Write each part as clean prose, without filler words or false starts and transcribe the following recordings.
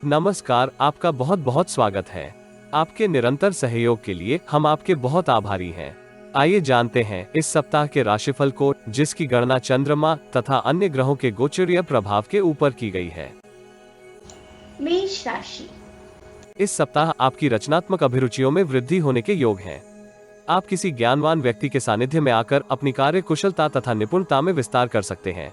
नमस्कार, आपका बहुत बहुत स्वागत है। आपके निरंतर सहयोग के लिए हम आपके बहुत आभारी हैं। आइए जानते हैं इस सप्ताह के राशिफल को, जिसकी गणना चंद्रमा तथा अन्य ग्रहों के गोचरीय प्रभाव के ऊपर की गई है। मेष राशि। इस सप्ताह आपकी रचनात्मक अभिरुचियों में वृद्धि होने के योग हैं। आप किसी ज्ञानवान व्यक्ति के सानिध्य में आकर अपनी कार्य कुशलता तथा निपुणता में विस्तार कर सकते हैं।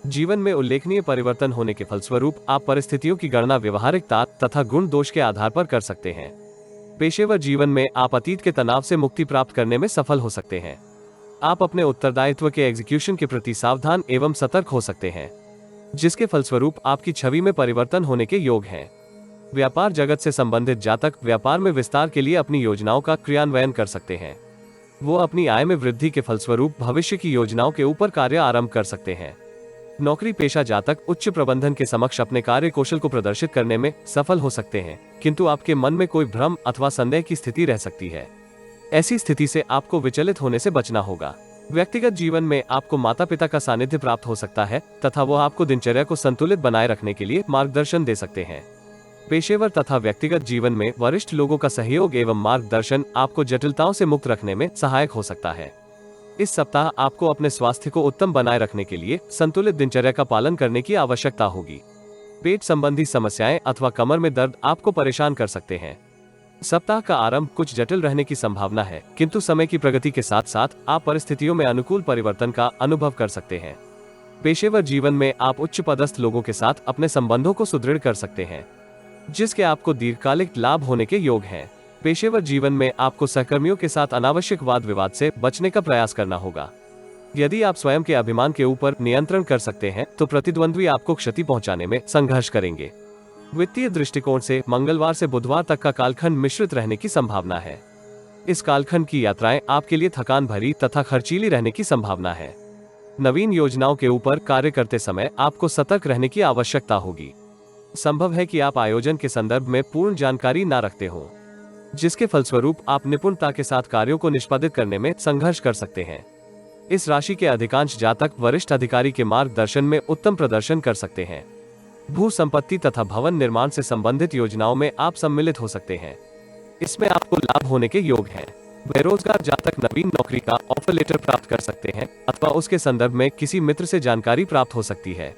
जीवन में उल्लेखनीय परिवर्तन होने के फलस्वरूप आप परिस्थितियों की गणना व्यवहारिकता तथा गुण दोष के आधार पर कर सकते हैं। पेशेवर जीवन में आप अतीत के तनाव से मुक्ति प्राप्त करने में सफल हो सकते हैं। आप अपने उत्तरदायित्व के एग्जीक्यूशन के प्रति सावधान एवं सतर्क हो सकते हैं, जिसके फलस्वरूप आपकी छवि में परिवर्तन होने के योग हैं। व्यापार जगत से संबंधित जातक व्यापार में विस्तार के लिए अपनी योजनाओं का क्रियान्वयन कर सकते हैं। वो अपनी आय में वृद्धि के फलस्वरूप भविष्य की योजनाओं के ऊपर कार्य आरंभ कर सकते हैं। नौकरी पेशा जातक उच्च प्रबंधन के समक्ष अपने कार्य कौशल को प्रदर्शित करने में सफल हो सकते हैं, किंतु आपके मन में कोई भ्रम अथवा संदेह की स्थिति रह सकती है। ऐसी स्थिति से आपको विचलित होने से बचना होगा। व्यक्तिगत जीवन में आपको माता पिता का सानिध्य प्राप्त हो सकता है तथा वो आपको दिनचर्या को संतुलित बनाए रखने के लिए मार्गदर्शन दे सकते हैं। पेशेवर तथा व्यक्तिगत जीवन में वरिष्ठ लोगों का सहयोग एवं मार्गदर्शन आपको जटिलताओं से मुक्त रखने में सहायक हो सकता है। इस सप्ताह आपको अपने स्वास्थ्य को उत्तम बनाए रखने के लिए संतुलित दिनचर्या का पालन करने की आवश्यकता होगी। पेट संबंधी समस्याएं अथवा कमर में दर्द आपको परेशान कर सकते हैं। सप्ताह का आरंभ कुछ जटिल रहने की संभावना है, किंतु समय की प्रगति के साथ साथ आप परिस्थितियों में अनुकूल परिवर्तन का अनुभव कर सकते हैं। पेशेवर जीवन में आप उच्च पदस्थ लोगों के साथ अपने संबंधों को सुदृढ़ कर सकते हैं, जिसके आपको दीर्घकालिक लाभ होने के योग हैं। पेशेवर जीवन में आपको सहकर्मियों के साथ अनावश्यक वाद विवाद से बचने का प्रयास करना होगा। यदि आप स्वयं के अभिमान के ऊपर नियंत्रण कर सकते हैं तो प्रतिद्वंद्वी आपको क्षति पहुंचाने में संघर्ष करेंगे। वित्तीय दृष्टिकोण से मंगलवार से बुधवार तक का कालखंड मिश्रित रहने की संभावना है। इस कालखंड की यात्राएं आपके लिए थकान भरी तथा खर्चीली रहने की संभावना है। नवीन योजनाओं के ऊपर कार्य करते समय आपको सतर्क रहने की आवश्यकता होगी। संभव है कि आप आयोजन के संदर्भ में पूर्ण जानकारी न रखते हो, जिसके फलस्वरूप आप निपुणता के साथ कार्यों को निष्पादित करने में संघर्ष कर सकते हैं। इस राशि के अधिकांश जातक वरिष्ठ अधिकारी के मार्गदर्शन में उत्तम प्रदर्शन कर सकते हैं। भू संपत्ति तथा भवन निर्माण से संबंधित योजनाओं में आप सम्मिलित हो सकते हैं। इसमें आपको लाभ होने के योग हैं। बेरोजगार जातक नवीन नौकरी का ऑफर लेटर प्राप्त कर सकते हैं अथवा उसके संदर्भ में किसी मित्र से जानकारी प्राप्त हो सकती है।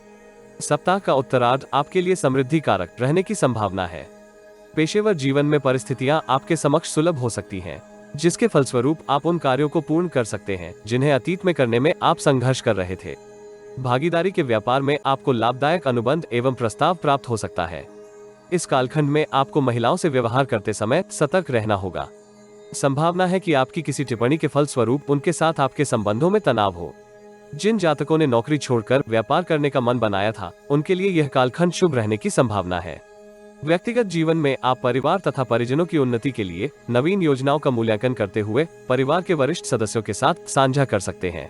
सप्ताह का उत्तरार्ध आपके लिए समृद्धि कारक रहने की संभावना है। पेशेवर जीवन में परिस्थितियां आपके समक्ष सुलभ हो सकती हैं, जिसके फलस्वरूप आप उन कार्यों को पूर्ण कर सकते हैं जिन्हें अतीत में करने में आप संघर्ष कर रहे थे। भागीदारी के व्यापार में आपको लाभदायक अनुबंध एवं प्रस्ताव प्राप्त हो सकता है। इस कालखंड में आपको महिलाओं से व्यवहार करते समय सतर्क रहना होगा। संभावना है कि आपकी किसी टिप्पणी के फलस्वरूप उनके साथ आपके संबंधों में तनाव हो। जिन जातकों ने नौकरी छोड़कर व्यापार करने का मन बनाया था, उनके लिए यह कालखंड शुभ रहने की संभावना है। व्यक्तिगत जीवन में आप परिवार तथा परिजनों की उन्नति के लिए नवीन योजनाओं का मूल्यांकन करते हुए परिवार के वरिष्ठ सदस्यों के साथ साझा कर सकते हैं।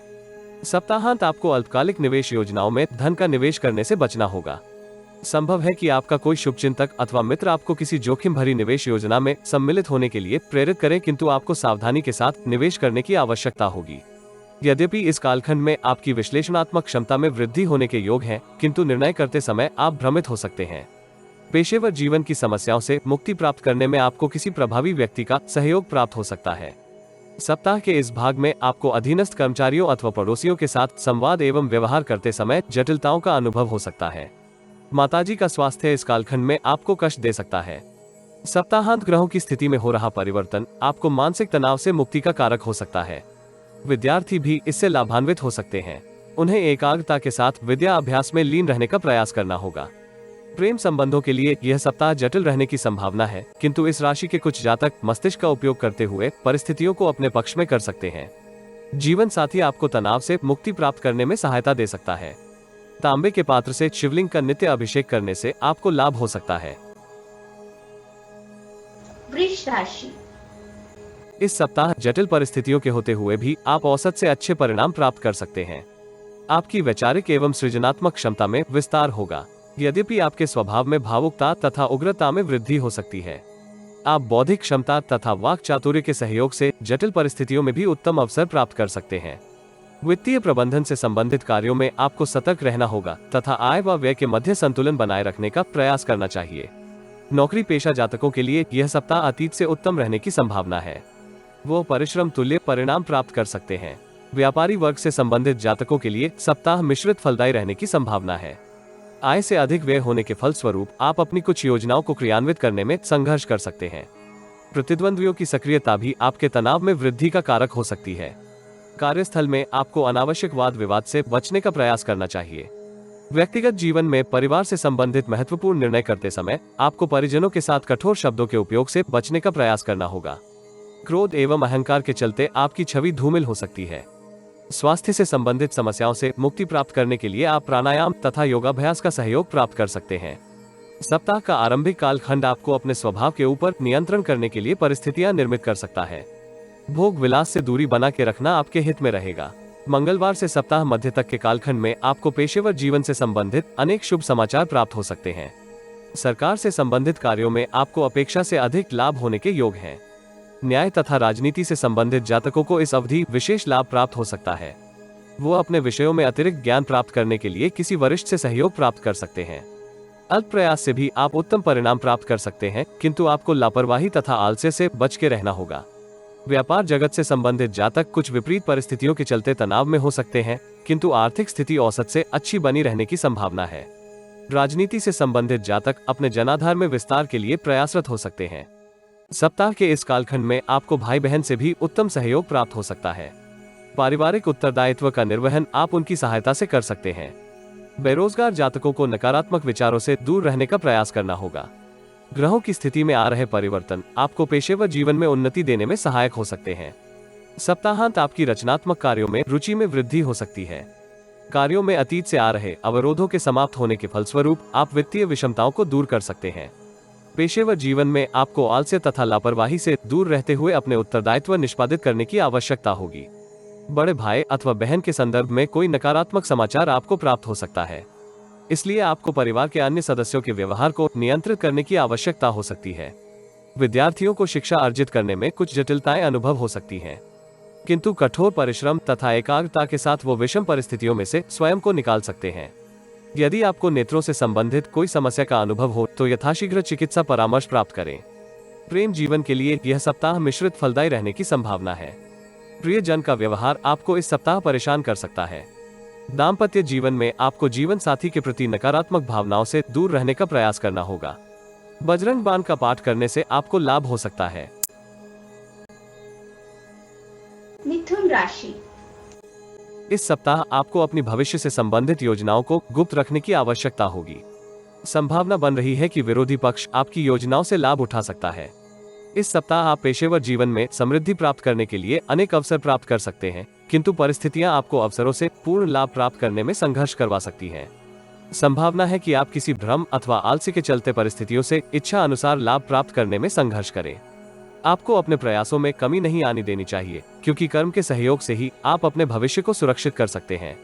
सप्ताहांत आपको अल्पकालिक निवेश योजनाओं में धन का निवेश करने से बचना होगा। संभव है कि आपका कोई शुभचिंतक अथवा मित्र आपको किसी जोखिम भरी निवेश योजना में सम्मिलित होने के लिए प्रेरित करे, किंतु आपको सावधानी के साथ निवेश करने की आवश्यकता होगी। यद्यपि इस कालखंड में आपकी विश्लेषणात्मक क्षमता में वृद्धि होने के योग हैं, किंतु निर्णय करते समय आप भ्रमित हो सकते हैं। पेशेवर जीवन की समस्याओं से मुक्ति प्राप्त करने में आपको किसी प्रभावी व्यक्ति का सहयोग प्राप्त हो सकता है। सप्ताह के इस भाग में आपको अधीनस्थ कर्मचारियों अथवा पड़ोसियों के साथ संवाद एवं व्यवहार करते समय जटिलताओं का अनुभव हो सकता है। माताजी का स्वास्थ्य इस कालखंड में आपको कष्ट दे सकता है। सप्ताहांत ग्रहों की स्थिति में हो रहा परिवर्तन आपको मानसिक तनाव से मुक्ति का कारक हो सकता है। विद्यार्थी भी इससे लाभान्वित हो सकते हैं। उन्हें एकाग्रता के साथ विद्या अभ्यास में लीन रहने का प्रयास करना होगा। प्रेम संबंधों के लिए यह सप्ताह जटिल रहने की संभावना है, किंतु इस राशि के कुछ जातक मस्तिष्क का उपयोग करते हुए परिस्थितियों को अपने पक्ष में कर सकते हैं। जीवन साथी आपको तनाव से मुक्ति प्राप्त करने में सहायता दे सकता है। तांबे के पात्र से शिवलिंग का नित्य अभिषेक करने से आपको लाभ हो सकता है। वृष राशि। इस सप्ताह जटिल परिस्थितियों के होते हुए भी आप औसत से अच्छे परिणाम प्राप्त कर सकते हैं। आपकी वैचारिक एवं सृजनात्मक क्षमता में विस्तार होगा। यद्यपि आपके स्वभाव में भावुकता तथा उग्रता में वृद्धि हो सकती है। आप बौद्धिक क्षमता तथा वाक चातुर्य के सहयोग से जटिल परिस्थितियों में भी उत्तम अवसर प्राप्त कर सकते हैं। वित्तीय प्रबंधन से संबंधित कार्यों में आपको सतर्क रहना होगा तथा आय व व्यय के मध्य संतुलन बनाए रखने का प्रयास करना चाहिए। नौकरी पेशा जातकों के लिए यह सप्ताह अतीत से उत्तम रहने की संभावना है। वो परिश्रम तुल्य परिणाम प्राप्त कर सकते हैं। व्यापारी वर्ग से संबंधित जातकों के लिए सप्ताह मिश्रित फलदायी रहने की संभावना है। आय से अधिक व्यय होने के फलस्वरूप आप अपनी कुछ योजनाओं को क्रियान्वित करने में संघर्ष कर सकते हैं। प्रतिद्वंद्वियों की सक्रियता भी आपके तनाव में वृद्धि का कारक हो सकती है। कार्यस्थल में आपको अनावश्यक वाद विवाद से बचने का प्रयास करना चाहिए। व्यक्तिगत जीवन में परिवार से संबंधित महत्वपूर्ण निर्णय करते समय आपको परिजनों के साथ कठोर शब्दों के उपयोग से बचने का प्रयास करना होगा। क्रोध एवं अहंकार के चलते आपकी छवि धूमिल हो सकती है। स्वास्थ्य से संबंधित समस्याओं से मुक्ति प्राप्त करने के लिए आप प्राणायाम तथा योगाभ्यास का सहयोग प्राप्त कर सकते हैं। सप्ताह का आरंभिक कालखंड आपको अपने स्वभाव के ऊपर नियंत्रण करने के लिए परिस्थितियां निर्मित कर सकता है। भोग विलास से दूरी बना के रखना आपके हित में रहेगा। मंगलवार से सप्ताह मध्य तक के कालखंड में आपको पेशेवर जीवन से संबंधित अनेक शुभ समाचार प्राप्त हो सकते हैं। सरकार से संबंधित कार्यों में आपको अपेक्षा से अधिक लाभ होने के योग हैं। न्याय तथा राजनीति से संबंधित जातकों को इस अवधि विशेष लाभ प्राप्त हो सकता है। वो अपने विषयों में अतिरिक्त ज्ञान प्राप्त करने के लिए किसी वरिष्ठ से सहयोग प्राप्त कर सकते हैं। अल्प प्रयास से भी आप उत्तम परिणाम प्राप्त कर सकते हैं, किंतु आपको लापरवाही तथा आलस्य से बच के रहना होगा। व्यापार जगत से संबंधित जातक कुछ विपरीत परिस्थितियों के चलते तनाव में हो सकते हैं, किंतु आर्थिक स्थिति औसत से अच्छी बनी रहने की संभावना है। राजनीति से संबंधित जातक अपने जनाधार में विस्तार के लिए प्रयासरत हो सकते हैं। सप्ताह के इस कालखंड में आपको भाई बहन से भी उत्तम सहयोग प्राप्त हो सकता है। पारिवारिक उत्तरदायित्व का निर्वहन आप उनकी सहायता से कर सकते हैं। बेरोजगार जातकों को नकारात्मक विचारों से दूर रहने का प्रयास करना होगा। ग्रहों की स्थिति में आ रहे परिवर्तन आपको पेशेवर जीवन में उन्नति देने में सहायक हो सकते हैं। सप्ताहांत आपकी रचनात्मक कार्यों में रुचि में वृद्धि हो सकती है। कार्यों में अतीत से आ रहे अवरोधों के समाप्त होने के फलस्वरूप आप वित्तीय विषमताओं को दूर कर सकते हैं। पेशेवर जीवन में आपको आलस्य तथा लापरवाही से दूर रहते हुए अपने उत्तरदायित्व निष्पादित करने की आवश्यकता होगी। बड़े भाई अथवा बहन के संदर्भ में कोई नकारात्मक समाचार आपको प्राप्त हो सकता है, इसलिए आपको परिवार के अन्य सदस्यों के व्यवहार को नियंत्रित करने की आवश्यकता हो सकती है। विद्यार्थियों को शिक्षा अर्जित करने में कुछ जटिलताएं अनुभव हो सकती हैं, किंतु कठोर परिश्रम तथा एकाग्रता के साथ वो विषम परिस्थितियों में से स्वयं को निकाल सकते हैं। यदि आपको नेत्रों से संबंधित कोई समस्या का अनुभव हो तो यथाशीघ्र चिकित्सा परामर्श प्राप्त करें। प्रेम जीवन के लिए यह सप्ताह मिश्रित फलदायी रहने की संभावना है। प्रियजन का व्यवहार आपको इस सप्ताह परेशान कर सकता है। दाम्पत्य जीवन में आपको जीवन साथी के प्रति नकारात्मक भावनाओं से दूर रहने का प्रयास करना होगा। बजरंग बाण का पाठ करने से आपको लाभ हो सकता है। मिथुन राशि। इस सप्ताह आपको अपनी भविष्य से संबंधित योजनाओं को गुप्त रखने की आवश्यकता होगी। संभावना बन रही है कि विरोधी पक्ष आपकी योजनाओं से लाभ उठा सकता है। इस सप्ताह आप पेशेवर जीवन में समृद्धि प्राप्त करने के लिए अनेक अवसर प्राप्त कर सकते हैं, किंतु परिस्थितियां आपको अवसरों से पूर्ण लाभ प्राप्त करने में संघर्ष करवा सकती हैं। संभावना है कि आप किसी भ्रम अथवा आलस्य के चलते परिस्थितियों से इच्छा अनुसार लाभ प्राप्त करने में संघर्ष करें। आपको अपने प्रयासों में कमी नहीं आने देनी चाहिए, क्योंकि कर्म के सहयोग से ही आप अपने भविष्य को सुरक्षित कर सकते हैं।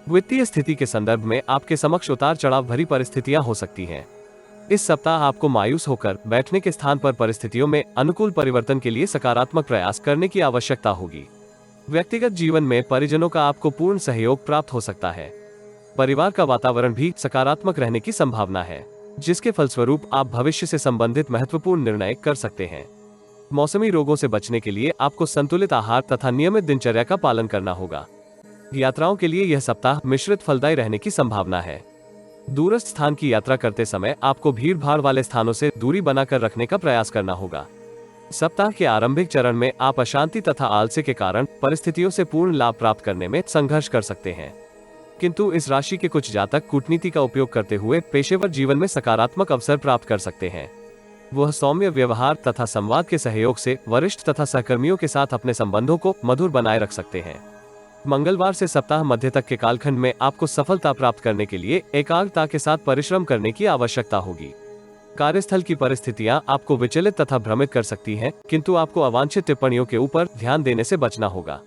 वित्तीय स्थिति के संदर्भ में आपके समक्ष उतार चढ़ाव भरी परिस्थितियां हो सकती हैं। इस सप्ताह आपको मायूस होकर बैठने के स्थान पर परिस्थितियों में अनुकूल परिवर्तन के लिए सकारात्मक प्रयास करने की आवश्यकता होगी। व्यक्तिगत जीवन में परिजनों का आपको पूर्ण सहयोग प्राप्त हो सकता है। परिवार का वातावरण भी सकारात्मक रहने की संभावना है, जिसके फलस्वरूप आप भविष्य से संबंधित महत्वपूर्ण निर्णय कर सकते हैं। मौसमी रोगों से बचने के लिए आपको संतुलित आहार तथा नियमित दिनचर्या का पालन करना होगा। यात्राओं के लिए यह सप्ताह मिश्रित फलदायी रहने की संभावना है। दूरस्थ स्थान की यात्रा करते समय आपको भीड़ भाड़ वाले स्थानों से दूरी बनाकर रखने का प्रयास करना होगा। सप्ताह के आरंभिक चरण में आप अशांति तथा आलस्य के कारण परिस्थितियों से पूर्ण लाभ प्राप्त करने में संघर्ष कर सकते हैं, किंतु इस राशि के कुछ जातक कूटनीति का उपयोग करते हुए पेशेवर जीवन में सकारात्मक अवसर प्राप्त कर सकते हैं। वह सौम्य व्यवहार तथा संवाद के सहयोग से वरिष्ठ तथा सहकर्मियों के साथ अपने संबंधों को मधुर बनाए रख सकते हैं। मंगलवार से सप्ताह मध्य तक के कालखंड में आपको सफलता प्राप्त करने के लिए एकाग्रता के साथ परिश्रम करने की आवश्यकता होगी। कार्यस्थल की परिस्थितियां आपको विचलित तथा भ्रमित कर सकती हैं, किंतु आपको अवांछित टिप्पणियों के ऊपर ध्यान देने से बचना होगा।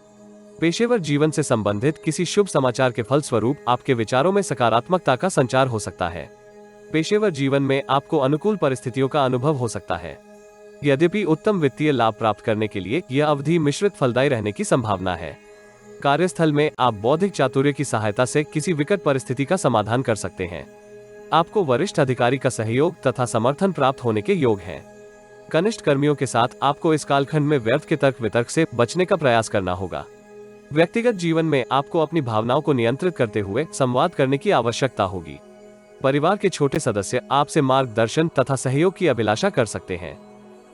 पेशेवर जीवन से संबंधित किसी शुभ समाचार के फलस्वरूप आपके विचारों में सकारात्मकता का संचार हो सकता है। पेशेवर जीवन में आपको अनुकूल परिस्थितियों का अनुभव हो सकता है। यद्यपि उत्तम वित्तीय लाभ प्राप्त करने के लिए यह अवधि मिश्रित फलदायी रहने की संभावना है। कार्यस्थल में आप बौद्धिक चातुर्य की सहायता से किसी विकट परिस्थिति का समाधान कर सकते हैं। आपको वरिष्ठ अधिकारी का सहयोग तथा समर्थन प्राप्त होने के योग हैं। कनिष्ठ कर्मियों के साथ आपको इस कालखंड में व्यर्थ के तर्क वितर्क से बचने का प्रयास करना होगा। व्यक्तिगत जीवन में आपको अपनी भावनाओं को नियंत्रित करते हुए संवाद करने की आवश्यकता होगी। परिवार के छोटे सदस्य आपसे मार्गदर्शन तथा सहयोग की अभिलाषा कर सकते हैं।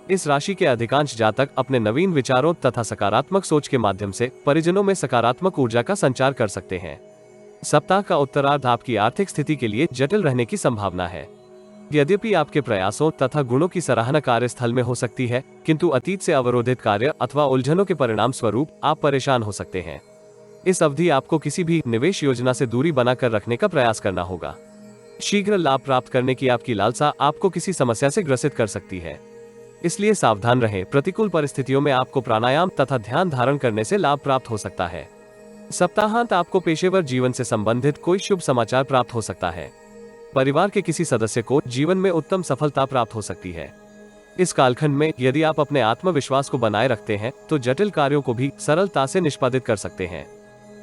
इस राशि के अधिकांश जातक अपने नवीन विचारों तथा सकारात्मक सोच के माध्यम से परिजनों में सकारात्मक ऊर्जा का संचार कर सकते हैं। सप्ताह का उत्तरार्ध आपकी आर्थिक स्थिति के लिए जटिल रहने की संभावना है। यद्यपि आपके प्रयासों तथा गुणों की सराहना कार्यस्थल में हो सकती है, किंतु अतीत से अवरोधित कार्य अथवा उलझनों के परिणाम स्वरूप आप परेशान हो सकते हैं। इस अवधि आपको किसी भी निवेश योजना से दूरी बनाकर रखने का प्रयास करना होगा। शीघ्र लाभ प्राप्त करने की आपकी लालसा आपको किसी समस्या से ग्रसित कर सकती है, इसलिए सावधान रहें। प्रतिकूल परिस्थितियों में आपको प्राणायाम तथा ध्यान धारण करने से लाभ प्राप्त हो सकता है। सप्ताहांत आपको पेशेवर जीवन से संबंधित कोई शुभ समाचार प्राप्त हो सकता है। परिवार के किसी सदस्य को जीवन में उत्तम सफलता प्राप्त हो सकती है। इस कालखंड में यदि आप अपने आत्मविश्वास को बनाए रखते हैं तो जटिल कार्यों को भी सरलता से निष्पादित कर सकते हैं।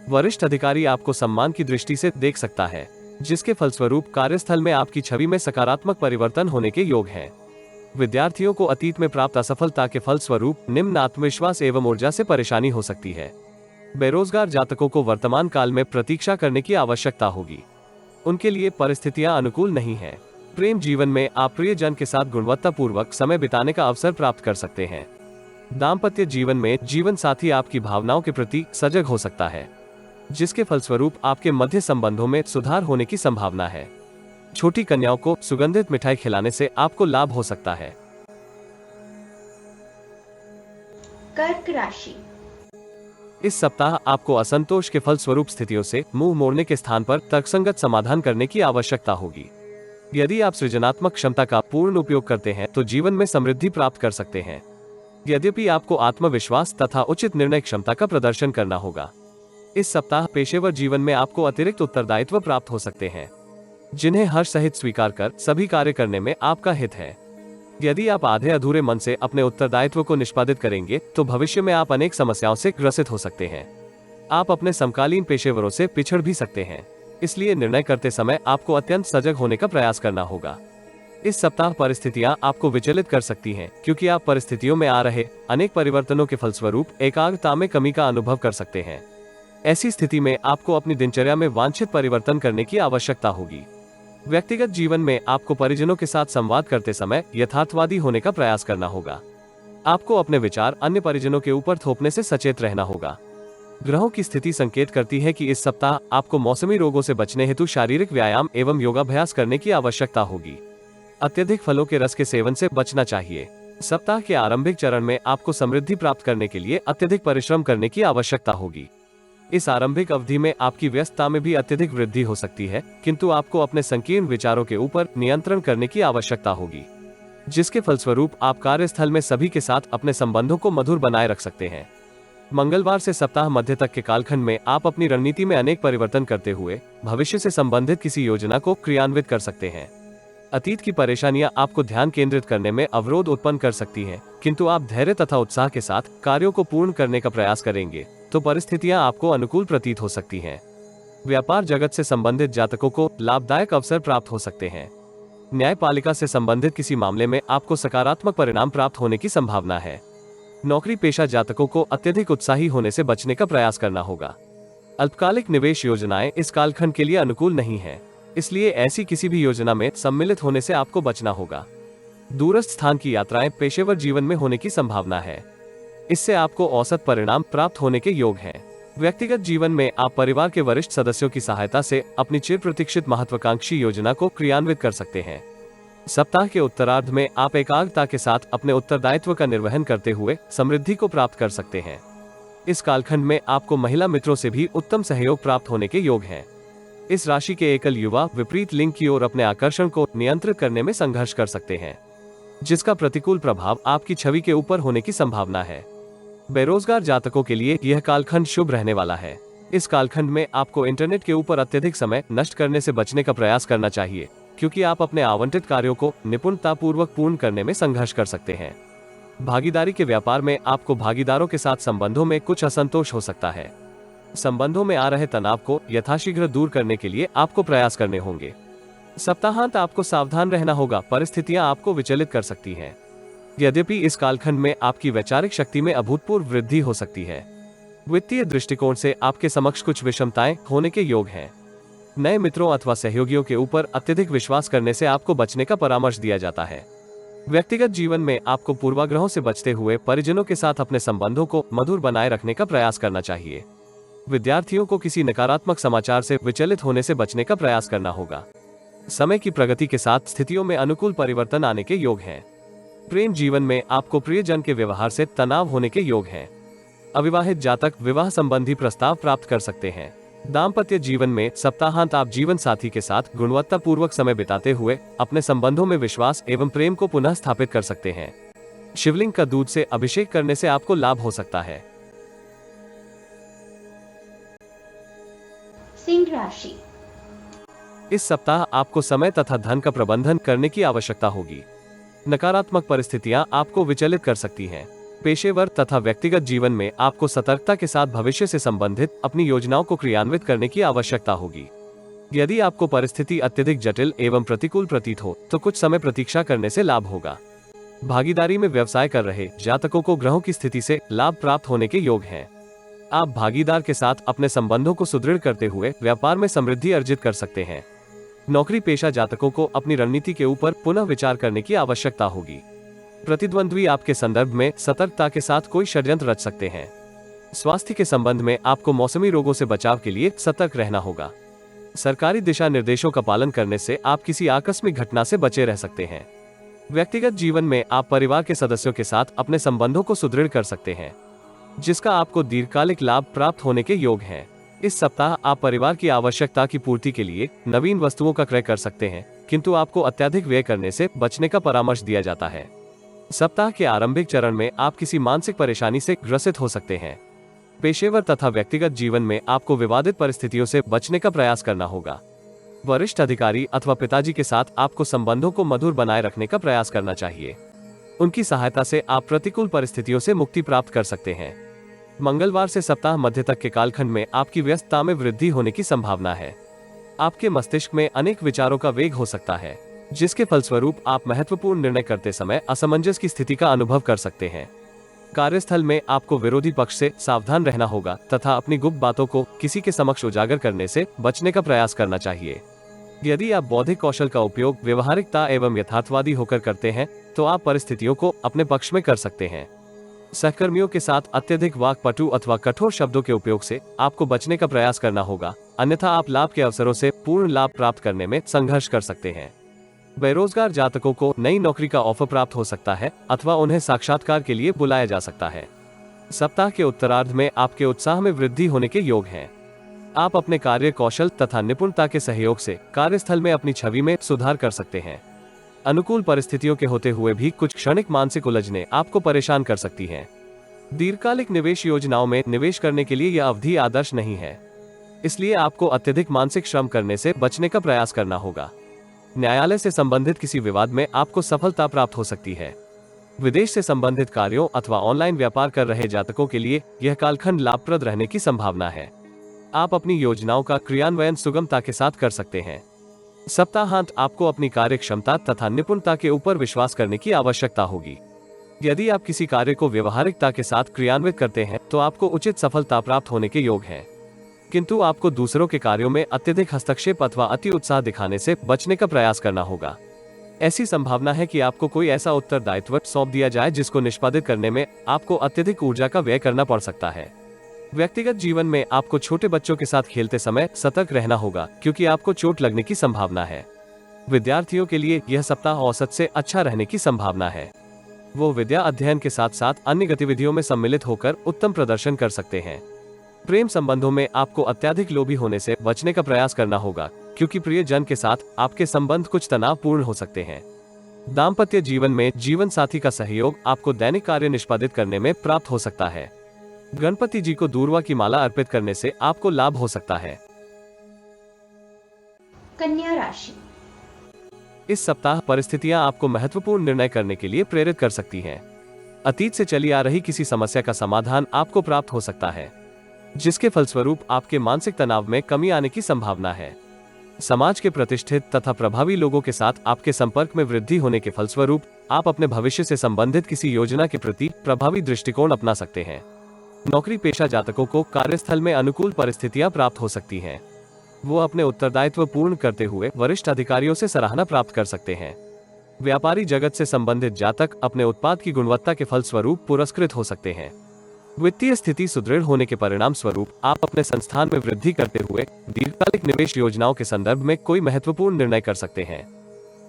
वरिष्ठ अधिकारी आपको सम्मान की दृष्टि से देख सकता है, जिसके फलस्वरूप कार्यस्थल में आपकी छवि में सकारात्मक परिवर्तन होने के योग हैं। विद्यार्थियों को अतीत में प्राप्त असफलता के फलस्वरूप निम्न आत्मविश्वास एवं ऊर्जा से परेशानी हो सकती है। बेरोजगार जातकों को वर्तमान काल में प्रतीक्षा करने की आवश्यकता होगी। उनके लिए परिस्थितियां अनुकूल नहीं हैं। प्रेम जीवन में आप प्रियजन के साथ गुणवत्तापूर्वक समय बिताने का अवसर प्राप्त कर सकते हैं। दाम्पत्य जीवन में जीवन साथी आपकी भावनाओं के प्रति सजग हो सकता है, जिसके फलस्वरूप आपके मध्य संबंधों में सुधार होने की संभावना है। छोटी कन्याओं को सुगंधित मिठाई खिलाने से आपको लाभ हो सकता है। कर्क राशि। इस सप्ताह आपको असंतोष के फलस्वरूप स्थितियों से मुंह मोड़ने के स्थान पर तर्कसंगत समाधान करने की आवश्यकता होगी। यदि आप सृजनात्मक क्षमता का पूर्ण उपयोग करते हैं तो जीवन में समृद्धि प्राप्त कर सकते हैं। यद्यपि आपको आत्मविश्वास तथा उचित निर्णय क्षमता का प्रदर्शन करना होगा। इस सप्ताह पेशेवर जीवन में आपको अतिरिक्त उत्तरदायित्व प्राप्त हो सकते हैं, जिन्हें हर्ष सहित स्वीकार कर सभी कार्य करने में आपका हित है। यदि आप आधे अधूरे मन से अपने उत्तरदायित्व को निष्पादित करेंगे तो भविष्य में आप अनेक समस्याओं से ग्रसित हो सकते हैं। आप अपने समकालीन पेशेवरों से पिछड़ भी सकते हैं, इसलिए निर्णय करते समय आपको अत्यंत सजग होने का प्रयास करना होगा। इस सप्ताह परिस्थितियां आपको विचलित कर सकती हैं, क्योंकि आप परिस्थितियों में आ रहे अनेक परिवर्तनों के फलस्वरूप एकाग्रता में कमी का अनुभव कर सकते हैं। ऐसी स्थिति में आपको अपनी दिनचर्या में वांछित परिवर्तन करने की आवश्यकता होगी। व्यक्तिगत जीवन में आपको परिजनों के साथ संवाद करते समय यथार्थवादी होने का प्रयास करना होगा। आपको अपने विचार अन्य परिजनों के ऊपर थोपने से सचेत रहना होगा। ग्रहों की स्थिति संकेत करती है कि इस सप्ताह आपको मौसमी रोगों से बचने हेतु शारीरिक व्यायाम एवं योगाभ्यास करने की आवश्यकता होगी। अत्यधिक फलों के रस के सेवन से बचना चाहिए। सप्ताह के आरंभिक चरण में आपको समृद्धि प्राप्त करने के लिए अत्यधिक परिश्रम करने की आवश्यकता होगी। इस आरंभिक अवधि में आपकी व्यस्तता में भी अत्यधिक वृद्धि हो सकती है, किंतु आपको अपने संकीर्ण विचारों के ऊपर नियंत्रण करने की आवश्यकता होगी, जिसके फलस्वरूप आप कार्यस्थल में सभी के साथ अपने संबंधों को मधुर बनाए रख सकते हैं। मंगलवार से सप्ताह मध्य तक के कालखंड में आप अपनी रणनीति में अनेक परिवर्तन करते हुए भविष्य से संबंधित किसी योजना को क्रियान्वित कर सकते हैं। अतीत की परेशानियां आपको ध्यान केंद्रित करने में अवरोध उत्पन्न कर सकती हैं, किंतु आप धैर्य तथा उत्साह के साथ कार्यों को पूर्ण करने का प्रयास करेंगे तो परिस्थितियां आपको अनुकूल प्रतीत हो सकती हैं। व्यापार जगत से संबंधित जातकों को लाभदायक अवसर प्राप्त हो सकते हैं। न्यायपालिका से संबंधित किसी मामले में आपको सकारात्मक परिणाम प्राप्त होने की संभावना है। नौकरी पेशा जातकों को अत्यधिक उत्साही होने से बचने का प्रयास करना होगा। अल्पकालिक निवेश योजनाएं इस कालखंड के लिए अनुकूल नहीं है, इसलिए ऐसी किसी भी योजना में सम्मिलित होने से आपको बचना होगा। दूरस्थ स्थान की यात्राएं पेशेवर जीवन में होने की संभावना है, इससे आपको औसत परिणाम प्राप्त होने के योग हैं। व्यक्तिगत जीवन में आप परिवार के वरिष्ठ सदस्यों की सहायता से अपनी चिर प्रतीक्षित महत्वाकांक्षी योजना को क्रियान्वित कर सकते हैं। सप्ताह के उत्तरार्ध में आप एकाग्रता के साथ अपने उत्तरदायित्व का निर्वहन करते हुए समृद्धि को प्राप्त कर सकते हैं। इस कालखंड में आपको महिला मित्रों से भी उत्तम सहयोग प्राप्त होने के योग हैं। इस राशि के एकल युवा विपरीत लिंग की ओर अपने आकर्षण को नियंत्रित करने में संघर्ष कर सकते हैं, जिसका प्रतिकूल प्रभाव आपकी छवि के ऊपर होने की संभावना है। बेरोजगार जातकों के लिए यह कालखंड शुभ रहने वाला है। इस कालखंड में आपको इंटरनेट के ऊपर अत्यधिक समय नष्ट करने से बचने का प्रयास करना चाहिए, क्योंकि आप अपने आवंटित कार्यों को निपुणतापूर्वक पूर्ण करने में संघर्ष कर सकते हैं। भागीदारी के व्यापार में आपको भागीदारों के साथ संबंधों में कुछ असंतोष हो सकता है। संबंधों में आ रहे तनाव को यथाशीघ्र दूर करने के लिए आपको प्रयास करने होंगे। सप्ताहांत आपको सावधान रहना होगा, परिस्थितियां आपको विचलित कर सकती हैं। यद्यपि इस कालखंड में आपकी वैचारिक शक्ति में अभूतपूर्व वृद्धि हो सकती है। वित्तीय दृष्टिकोण से आपके समक्ष कुछ विषमताएं होने के योग हैं। नए मित्रों अथवा सहयोगियों के ऊपर अत्यधिक विश्वास करने से आपको बचने का परामर्श दिया जाता है। व्यक्तिगत जीवन में आपको पूर्वाग्रहों से बचते हुए परिजनों के साथ अपने संबंधों को मधुर बनाए रखने का प्रयास करना चाहिए। विद्यार्थियों को किसी नकारात्मक समाचार से विचलित होने से बचने का प्रयास करना होगा। समय की प्रगति के साथ स्थितियों में अनुकूल परिवर्तन आने के योग हैं। प्रेम जीवन में आपको प्रियजन के व्यवहार से तनाव होने के योग हैं। अविवाहित जातक विवाह संबंधी प्रस्ताव प्राप्त कर सकते हैं। दाम्पत्य जीवन में सप्ताहांत आप जीवन साथी के साथ गुणवत्तापूर्वक समय बिताते हुए अपने संबंधों में विश्वास एवं प्रेम को पुनः स्थापित कर सकते हैं। शिवलिंग का दूध से अभिषेक करने से आपको लाभ हो सकता है। सिंह राशि। इस सप्ताह आपको समय तथा धन का प्रबंधन करने की आवश्यकता होगी। नकारात्मक परिस्थितियां आपको विचलित कर सकती हैं। पेशेवर तथा व्यक्तिगत जीवन में आपको सतर्कता के साथ भविष्य से संबंधित अपनी योजनाओं को क्रियान्वित करने की आवश्यकता होगी। यदि आपको परिस्थिति अत्यधिक जटिल एवं प्रतिकूल प्रतीत हो तो कुछ समय प्रतीक्षा करने से लाभ होगा। भागीदारी में व्यवसाय कर रहे जातकों को ग्रहों की स्थिति से लाभ प्राप्त होने के योग हैं। आप भागीदार के साथ अपने संबंधों को सुदृढ़ करते हुए व्यापार में समृद्धि अर्जित कर सकते हैं। नौकरी पेशा जातकों को अपनी रणनीति के ऊपर पुनः विचार करने की आवश्यकता होगी। प्रतिद्वंद्वी आपके संदर्भ में सतर्कता के साथ कोई षड्यंत्र रच सकते हैं। स्वास्थ्य के संबंध में आपको मौसमी रोगों से बचाव के लिए सतर्क रहना होगा। सरकारी दिशा निर्देशों का पालन करने से आप किसी आकस्मिक घटना से बचे रह सकते हैं। व्यक्तिगत जीवन में आप परिवार के सदस्यों के साथ अपने संबंधों को सुदृढ़ कर सकते हैं, जिसका आपको दीर्घकालिक लाभ प्राप्त होने के योग हैं। इस सप्ताह आप परिवार की आवश्यकता की पूर्ति के लिए नवीन वस्तुओं का क्रय कर सकते हैं, किंतु आपको अत्यधिक व्यय करने से बचने का परामर्श दिया जाता है। सप्ताह के आरंभिक चरण में आप किसी मानसिक परेशानी से ग्रसित हो सकते हैं। पेशेवर तथा व्यक्तिगत जीवन में आपको विवादित परिस्थितियों से बचने का प्रयास करना होगा। वरिष्ठ अधिकारी अथवा पिताजी के साथ आपको संबंधों को मधुर बनाए रखने का प्रयास करना चाहिए। उनकी सहायता से आप प्रतिकूल परिस्थितियों से मुक्ति प्राप्त कर सकते हैं। मंगलवार से सप्ताह मध्य तक के कालखंड में आपकी व्यस्तता में वृद्धि होने की संभावना है। आपके मस्तिष्क में अनेक विचारों का वेग हो सकता है, जिसके फलस्वरूप आप महत्वपूर्ण निर्णय करते समय असमंजस की स्थिति का अनुभव कर सकते हैं। कार्यस्थल में आपको विरोधी पक्ष से सावधान रहना होगा तथा अपनी गुप्त बातों को किसी के समक्ष उजागर करने से बचने का प्रयास करना चाहिए। यदि आप बौद्धिक कौशल का उपयोग व्यवहारिकता एवं यथार्थवादी होकर करते हैं तो आप परिस्थितियों को अपने पक्ष में कर सकते हैं। सहकर्मियों के साथ अत्यधिक वाक्पटु अथवा कठोर शब्दों के उपयोग से आपको बचने का प्रयास करना होगा, अन्यथा आप लाभ के अवसरों से पूर्ण लाभ प्राप्त करने में संघर्ष कर सकते हैं। बेरोजगार जातकों को नई नौकरी का ऑफर प्राप्त हो सकता है अथवा उन्हें साक्षात्कार के लिए बुलाया जा सकता है। सप्ताह के उत्तरार्ध में आपके उत्साह में वृद्धि होने के योग हैं। आप अपने कार्य कौशल तथा निपुणता के सहयोग से कार्यस्थल में अपनी छवि में सुधार कर सकते हैं। अनुकूल परिस्थितियों के होते हुए भी कुछ क्षणिक मानसिक उलझनें आपको परेशान कर सकती हैं। दीर्घकालिक निवेश योजनाओं में निवेश करने के लिए यह अवधि आदर्श नहीं है, इसलिए आपको अत्यधिक मानसिक श्रम करने से बचने का प्रयास करना होगा। न्यायालय से संबंधित किसी विवाद में आपको सफलता प्राप्त हो सकती है। विदेश से संबंधित कार्यों अथवा ऑनलाइन व्यापार कर रहे जातकों के लिए यह कालखंड लाभप्रद रहने की संभावना है। आप अपनी योजनाओं का क्रियान्वयन सुगमता के साथ कर सकते हैं। सप्ताहांत आपको अपनी कार्य क्षमता तथा निपुणता के ऊपर विश्वास करने की आवश्यकता होगी। यदि आप किसी कार्य को व्यवहारिकता के साथ क्रियान्वित करते हैं तो आपको उचित सफलता प्राप्त होने के योग हैं, किंतु आपको दूसरों के कार्यों में अत्यधिक हस्तक्षेप अथवा अति उत्साह दिखाने से बचने का प्रयास करना होगा। ऐसी संभावना है कि आपको कोई ऐसा उत्तरदायित्व सौंप दिया जाए जिसको निष्पादित करने में आपको अत्यधिक ऊर्जा का व्यय करना पड़ सकता है। व्यक्तिगत जीवन में आपको छोटे बच्चों के साथ खेलते समय सतर्क रहना होगा, क्योंकि आपको चोट लगने की संभावना है। विद्यार्थियों के लिए यह सप्ताह औसत से अच्छा रहने की संभावना है। वो विद्या अध्ययन के साथ साथ अन्य गतिविधियों में सम्मिलित होकर उत्तम प्रदर्शन कर सकते हैं। प्रेम संबंधों में आपको अत्यधिक लोभी होने से बचने का प्रयास करना होगा, क्योंकि प्रियजन के साथ आपके संबंध कुछ तनावपूर्ण हो सकते हैं। दाम्पत्य जीवन में जीवन साथी का सहयोग आपको दैनिक कार्य निष्पादित करने में प्राप्त हो सकता है। गणपति जी को दूर्वा की माला अर्पित करने से आपको लाभ हो सकता है। कन्या राशि। इस सप्ताह परिस्थितियां आपको महत्वपूर्ण निर्णय करने के लिए प्रेरित कर सकती हैं। अतीत से चली आ रही किसी समस्या का समाधान आपको प्राप्त हो सकता है, जिसके फलस्वरूप आपके मानसिक तनाव में कमी आने की संभावना है। समाज के प्रतिष्ठित तथा प्रभावी लोगों के साथ आपके संपर्क में वृद्धि होने के फलस्वरूप आप अपने भविष्य से संबंधित किसी योजना के प्रति प्रभावी दृष्टिकोण अपना सकते हैं। नौकरी पेशा जातकों को कार्यस्थल में अनुकूल परिस्थितियां प्राप्त हो सकती हैं। वो अपने उत्तरदायित्व पूर्ण करते हुए वरिष्ठ अधिकारियों से सराहना प्राप्त कर सकते हैं। व्यापारी जगत से संबंधित जातक अपने उत्पाद की गुणवत्ता के फलस्वरूप पुरस्कृत हो सकते हैं। वित्तीय स्थिति सुदृढ़ होने के परिणाम स्वरूप आप अपने संस्थान में वृद्धि करते हुए दीर्घकालिक निवेश योजनाओं के संदर्भ में कोई महत्वपूर्ण निर्णय कर सकते हैं।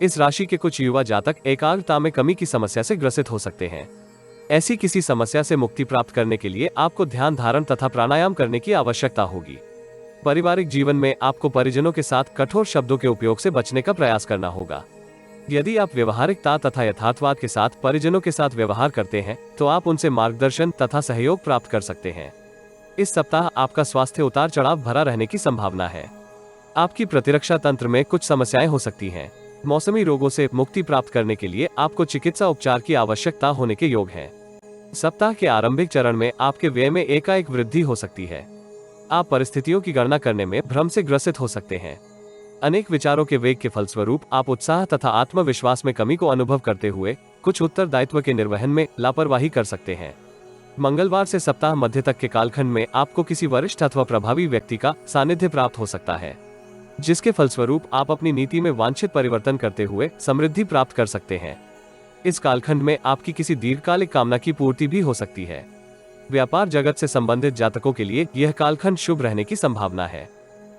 इस राशि के कुछ युवा जातक एकाग्रता में कमी की समस्या से ग्रसित हो सकते हैं। ऐसी किसी समस्या से मुक्ति प्राप्त करने के लिए आपको ध्यान धारण तथा प्राणायाम करने की आवश्यकता होगी। पारिवारिक जीवन में आपको परिजनों के साथ कठोर शब्दों के उपयोग से बचने का प्रयास करना होगा। यदि आप व्यवहारिकता तथा यथार्थवाद के साथ परिजनों के साथ व्यवहार करते हैं तो आप उनसे मार्गदर्शन तथा सहयोग प्राप्त कर सकते हैं। इस सप्ताह आपका स्वास्थ्य उतार चढ़ाव भरा रहने की संभावना है। आपकी प्रतिरक्षा तंत्र में कुछ समस्याएं हो सकती हैं। मौसमी रोगों से मुक्ति प्राप्त करने के लिए आपको चिकित्सा उपचार की आवश्यकता होने के योग है। सप्ताह के आरंभिक चरण में आपके व्यय में एकाएक वृद्धि हो सकती है। आप परिस्थितियों की गणना करने में भ्रम से ग्रसित हो सकते हैं। अनेक विचारों के वेग के फलस्वरूप आप उत्साह तथा आत्मविश्वास में कमी को अनुभव करते हुए कुछ उत्तरदायित्व के निर्वहन में लापरवाही कर सकते हैं। मंगलवार से सप्ताह मध्य तक के कालखंड में आपको किसी वरिष्ठ अथवा प्रभावी व्यक्ति का सानिध्य प्राप्त हो सकता है, जिसके फलस्वरूप आप अपनी नीति में वांछित परिवर्तन करते हुए समृद्धि प्राप्त कर सकते हैं। इस कालखंड में आपकी किसी दीर्घकालिक कामना की पूर्ति भी हो सकती है। व्यापार जगत से संबंधित जातकों के लिए यह कालखंड शुभ रहने की संभावना है।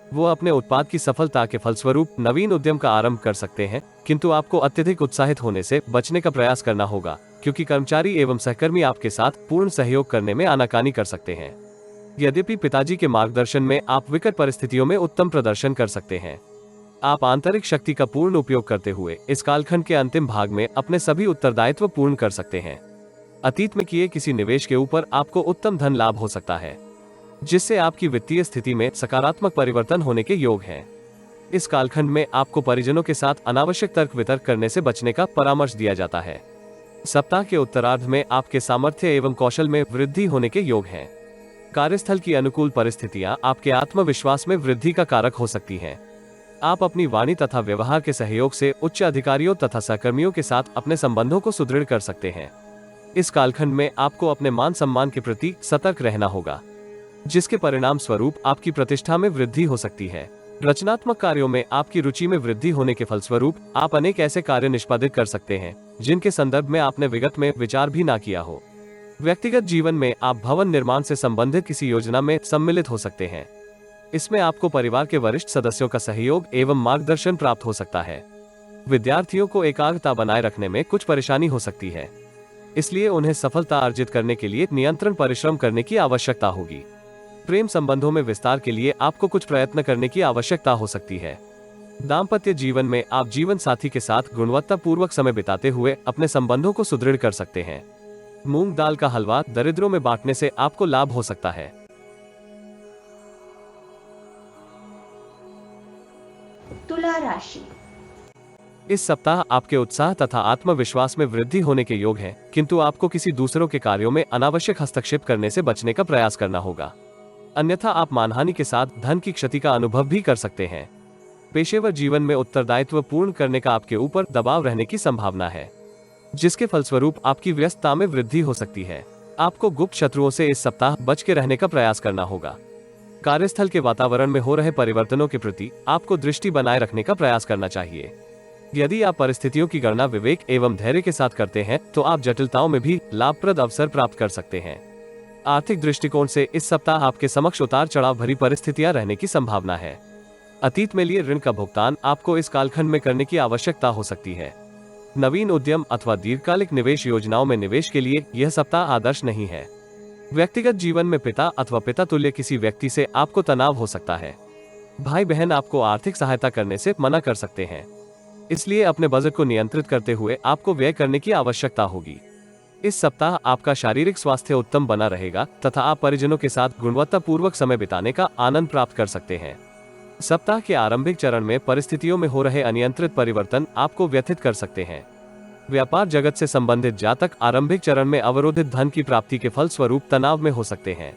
वो अपने उत्पाद की सफलता के फलस्वरूप नवीन उद्यम का आरंभ कर सकते हैं, किंतु आपको अत्यधिक उत्साहित होने से बचने का प्रयास करना होगा, क्योंकि कर्मचारी एवं सहकर्मी आपके साथ पूर्ण सहयोग करने में आनाकानी कर सकते हैं। यद्यपि पिताजी के मार्गदर्शन में आप विकट परिस्थितियों में उत्तम प्रदर्शन कर सकते हैं। आप आंतरिक शक्ति का पूर्ण उपयोग करते हुए इस कालखंड के अंतिम भाग में अपने सभी उत्तरदायित्व पूर्ण कर सकते हैं। अतीत में किए किसी निवेश के ऊपर आपको उत्तम धन लाभ हो सकता है, जिससे आपकी वित्तीय स्थिति में सकारात्मक परिवर्तन होने के योग हैं। इस कालखंड में आपको परिजनों के साथ अनावश्यक तर्क वितर्क करने से बचने का परामर्श दिया जाता है। सप्ताह के उत्तरार्ध में आपके सामर्थ्य एवं कौशल में वृद्धि होने के योग हैं। कार्यस्थल की अनुकूल परिस्थितियां आपके आत्मविश्वास में वृद्धि का कारक हो सकती हैं। आप अपनी वाणी तथा व्यवहार के सहयोग से उच्च अधिकारियों तथा सहकर्मियों के साथ अपने संबंधों को सुदृढ़ कर सकते हैं। इस कालखंड में आपको अपने मान सम्मान के प्रति सतर्क रहना होगा, जिसके परिणाम स्वरूप आपकी प्रतिष्ठा में वृद्धि हो सकती है। रचनात्मक कार्यों में आपकी रुचि में वृद्धि होने के फलस्वरूप आप अनेक ऐसे कार्य निष्पादित कर सकते हैं जिनके संदर्भ में आपने विगत में विचार भी ना किया हो। व्यक्तिगत जीवन में आप भवन निर्माण से संबंधित किसी योजना में सम्मिलित हो सकते हैं। इसमें आपको परिवार के वरिष्ठ सदस्यों का सहयोग एवं मार्गदर्शन प्राप्त हो सकता है। विद्यार्थियों को एकाग्रता बनाए रखने में कुछ परेशानी हो सकती है, इसलिए उन्हें सफलता अर्जित करने के लिए निरंतर परिश्रम करने की आवश्यकता होगी। प्रेम संबंधों में विस्तार के लिए आपको कुछ प्रयत्न करने की आवश्यकता हो सकती है। दाम्पत्य जीवन में आप जीवन साथी के साथ गुणवत्तापूर्वक समय बिताते हुए अपने संबंधों को सुदृढ़ कर सकते हैं। मूंग दाल का हलवा दरिद्रों में बांटने से आपको लाभ हो सकता है। तुला राशि। इस सप्ताह आपके उत्साह तथा आत्मविश्वास में वृद्धि होने के योग है, किंतु आपको किसी दूसरों के कार्यों में अनावश्यक हस्तक्षेप करने से बचने का प्रयास करना होगा, अन्यथा आप मानहानि के साथ धन की क्षति का अनुभव भी कर सकते हैं। पेशेवर जीवन में उत्तरदायित्व पूर्ण करने का आपके ऊपर दबाव रहने की संभावना है, जिसके फलस्वरूप आपकी व्यस्तता में वृद्धि हो सकती है। आपको गुप्त शत्रुओं से इस सप्ताह बच के रहने का प्रयास करना होगा। कार्यस्थल के वातावरण में हो रहे परिवर्तनों के प्रति आपको दृष्टि बनाए रखने का प्रयास करना चाहिए। यदि आप परिस्थितियों की गणना विवेक एवं धैर्य के साथ करते हैं तो आप जटिलताओं में भी लाभप्रद अवसर प्राप्त कर सकते हैं। आर्थिक दृष्टिकोण से इस सप्ताह आपके समक्ष उतार चढ़ाव भरी परिस्थितियां रहने की संभावना है। अतीत में लिए ऋण का भुगतान आपको इस कालखंड में करने की आवश्यकता हो सकती है। नवीन उद्यम अथवा दीर्घकालिक निवेश योजनाओं में निवेश के लिए यह सप्ताह आदर्श नहीं है। व्यक्तिगत जीवन में पिता अथवा पिता तुल्य किसी व्यक्ति से आपको तनाव हो सकता है। भाई बहन आपको आर्थिक सहायता करने से मना कर सकते हैं, इसलिए अपने बजट को नियंत्रित करते हुए आपको व्यय करने की आवश्यकता होगी। इस सप्ताह आपका शारीरिक स्वास्थ्य उत्तम बना रहेगा तथा आप परिजनों के साथ गुणवत्तापूर्वक समय बिताने का आनंद प्राप्त कर सकते हैं। सप्ताह के आरंभिक चरण में परिस्थितियों में हो रहे अनियंत्रित परिवर्तन आपको व्यथित कर सकते हैं। व्यापार जगत से संबंधित जातक आरंभिक चरण में अवरोधित धन की प्राप्ति के फल स्वरूप तनाव में हो सकते हैं।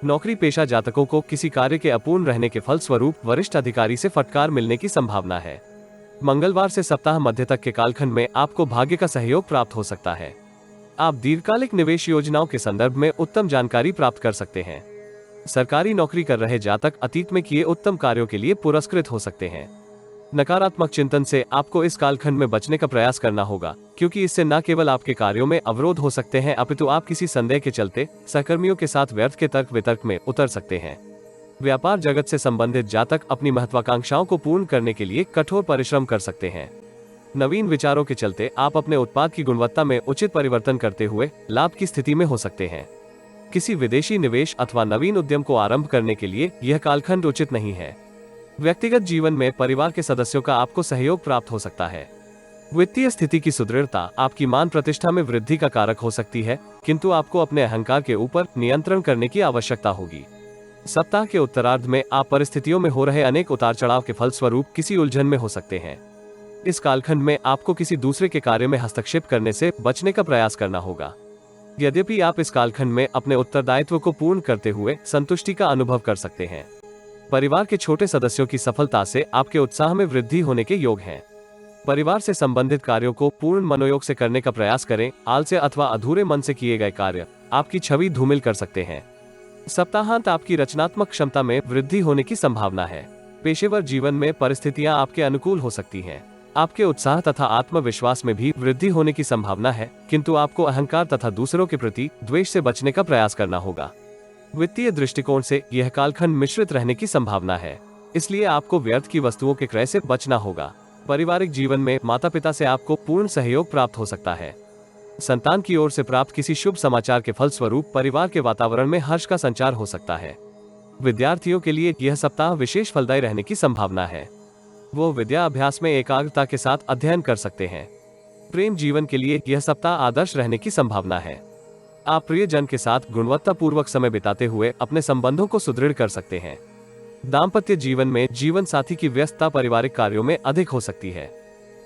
नौकरी पेशा जातकों को किसी कार्य के अपूर्ण रहने के फलस्वरूप वरिष्ठ अधिकारी से फटकार मिलने की संभावना है। मंगलवार से सप्ताह मध्य तक के कालखंड में आपको भाग्य का सहयोग प्राप्त हो सकता है। आप दीर्घकालिक निवेश योजनाओं के संदर्भ में उत्तम जानकारी प्राप्त कर सकते हैं। सरकारी नौकरी कर रहे जातक अतीत में किए उत्तम कार्यों के लिए पुरस्कृत हो सकते हैं। नकारात्मक चिंतन से आपको इस कालखंड में बचने का प्रयास करना होगा, क्योंकि इससे न केवल आपके कार्यों में अवरोध हो सकते हैं, अपितु आप किसी संदेह के चलते सहकर्मियों के साथ व्यर्थ के तर्क वितर्क में उतर सकते हैं। व्यापार जगत से संबंधित जातक अपनी महत्वाकांक्षाओं को पूर्ण करने के लिए कठोर परिश्रम कर सकते हैं। नवीन विचारों के चलते आप अपने उत्पाद की गुणवत्ता में उचित परिवर्तन करते हुए लाभ की स्थिति में हो सकते हैं। किसी विदेशी निवेश अथवा नवीन उद्यम को आरंभ करने के लिए यह कालखंड उचित नहीं है। व्यक्तिगत जीवन में परिवार के सदस्यों का आपको सहयोग प्राप्त हो सकता है। वित्तीय स्थिति की सुदृढ़ता आपकी मान प्रतिष्ठा में वृद्धि का कारक हो सकती है, किंतु आपको अपने अहंकार के ऊपर नियंत्रण करने की आवश्यकता होगी। सप्ताह के उत्तरार्ध में आप परिस्थितियों में हो रहे अनेक उतार चढ़ाव के फलस्वरूप किसी उलझन में हो सकते हैं। इस कालखंड में आपको किसी दूसरे के कार्य में हस्तक्षेप करने से बचने का प्रयास करना होगा। यद्यपि आप इस कालखंड में अपने उत्तरदायित्व को पूर्ण करते हुए संतुष्टि का अनुभव कर सकते हैं। परिवार के छोटे सदस्यों की सफलता से आपके उत्साह में वृद्धि होने के योग हैं। परिवार से संबंधित कार्यों को पूर्ण मनोयोग से करने का प्रयास करें। आलस्य अथवा अधूरे मन से किए गए कार्य आपकी छवि धूमिल कर सकते हैं। सप्ताहांत आपकी रचनात्मक क्षमता में वृद्धि होने की संभावना है। पेशेवर जीवन में परिस्थितियां आपके अनुकूल हो सकती हैं। आपके उत्साह तथा आत्मविश्वास में भी वृद्धि होने की संभावना है, किंतु आपको अहंकार तथा दूसरों के प्रति द्वेष से बचने का प्रयास करना होगा। वित्तीय दृष्टिकोण से यह कालखंड मिश्रित रहने की संभावना है, इसलिए आपको व्यर्थ की वस्तुओं के क्रय से बचना होगा। पारिवारिक जीवन में माता पिता से आपको पूर्ण सहयोग प्राप्त हो सकता है। संतान की ओर से प्राप्त किसी शुभ समाचार के फलस्वरूप परिवार के वातावरण में हर्ष का संचार हो सकता है। विद्यार्थियों के लिए यह सप्ताह विशेष फलदायी रहने की संभावना है। वो विद्या अभ्यास में एकाग्रता के साथ अध्ययन कर सकते हैं। प्रेम जीवन के लिए यह सप्ताह आदर्श रहने की संभावना है। आप प्रियजन के साथ गुणवत्तापूर्वक समय बिताते हुए अपने संबंधों को सुदृढ़ कर सकते हैं। दाम्पत्य जीवन में जीवन साथी की व्यस्तता पारिवारिक कार्यों में अधिक हो सकती है,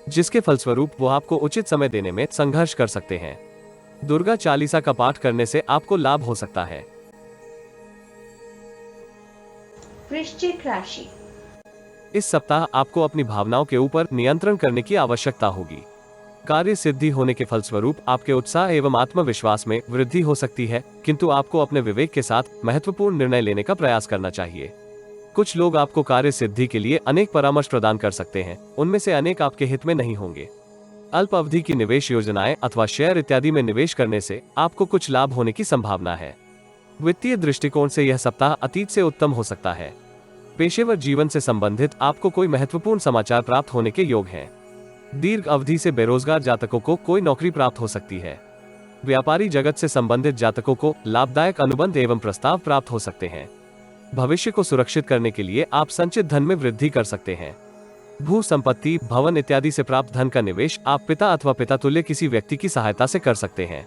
जिसके फलस्वरूप वो आपको उचित समय देने में संघर्ष कर सकते हैं। दुर्गा चालीसा का पाठ करने से आपको लाभ हो सकता है। वृश्चिक राशि। इस सप्ताह आपको अपनी भावनाओं के ऊपर नियंत्रण करने की आवश्यकता होगी। कार्य सिद्धि होने के फलस्वरूप आपके उत्साह एवं आत्मविश्वास में वृद्धि हो सकती है, किंतु आपको अपने विवेक के साथ महत्वपूर्ण निर्णय लेने का प्रयास करना चाहिए। कुछ लोग आपको कार्य सिद्धि के लिए अनेक परामर्श प्रदान कर सकते हैं, उनमें से अनेक आपके हित में नहीं होंगे। अल्प अवधि की निवेश योजनाएं अथवा शेयर इत्यादि में निवेश करने से आपको कुछ लाभ होने की संभावना है। वित्तीय दृष्टिकोण से यह सप्ताह अतीत से उत्तम हो सकता है। पेशेवर जीवन से संबंधित आपको कोई महत्वपूर्ण समाचार प्राप्त होने के योग हैं। दीर्घ अवधि से बेरोजगार जातकों को कोई नौकरी प्राप्त हो सकती है। व्यापारी जगत से संबंधित जातकों को लाभदायक अनुबंध एवं प्रस्ताव प्राप्त हो सकते हैं। भविष्य को सुरक्षित करने के लिए आप संचित धन में वृद्धि कर सकते हैं। भू संपत्ति, भवन इत्यादि से प्राप्त धन का निवेश आप पिता अथवा पिता तुल्य किसी व्यक्ति की सहायता से कर सकते हैं।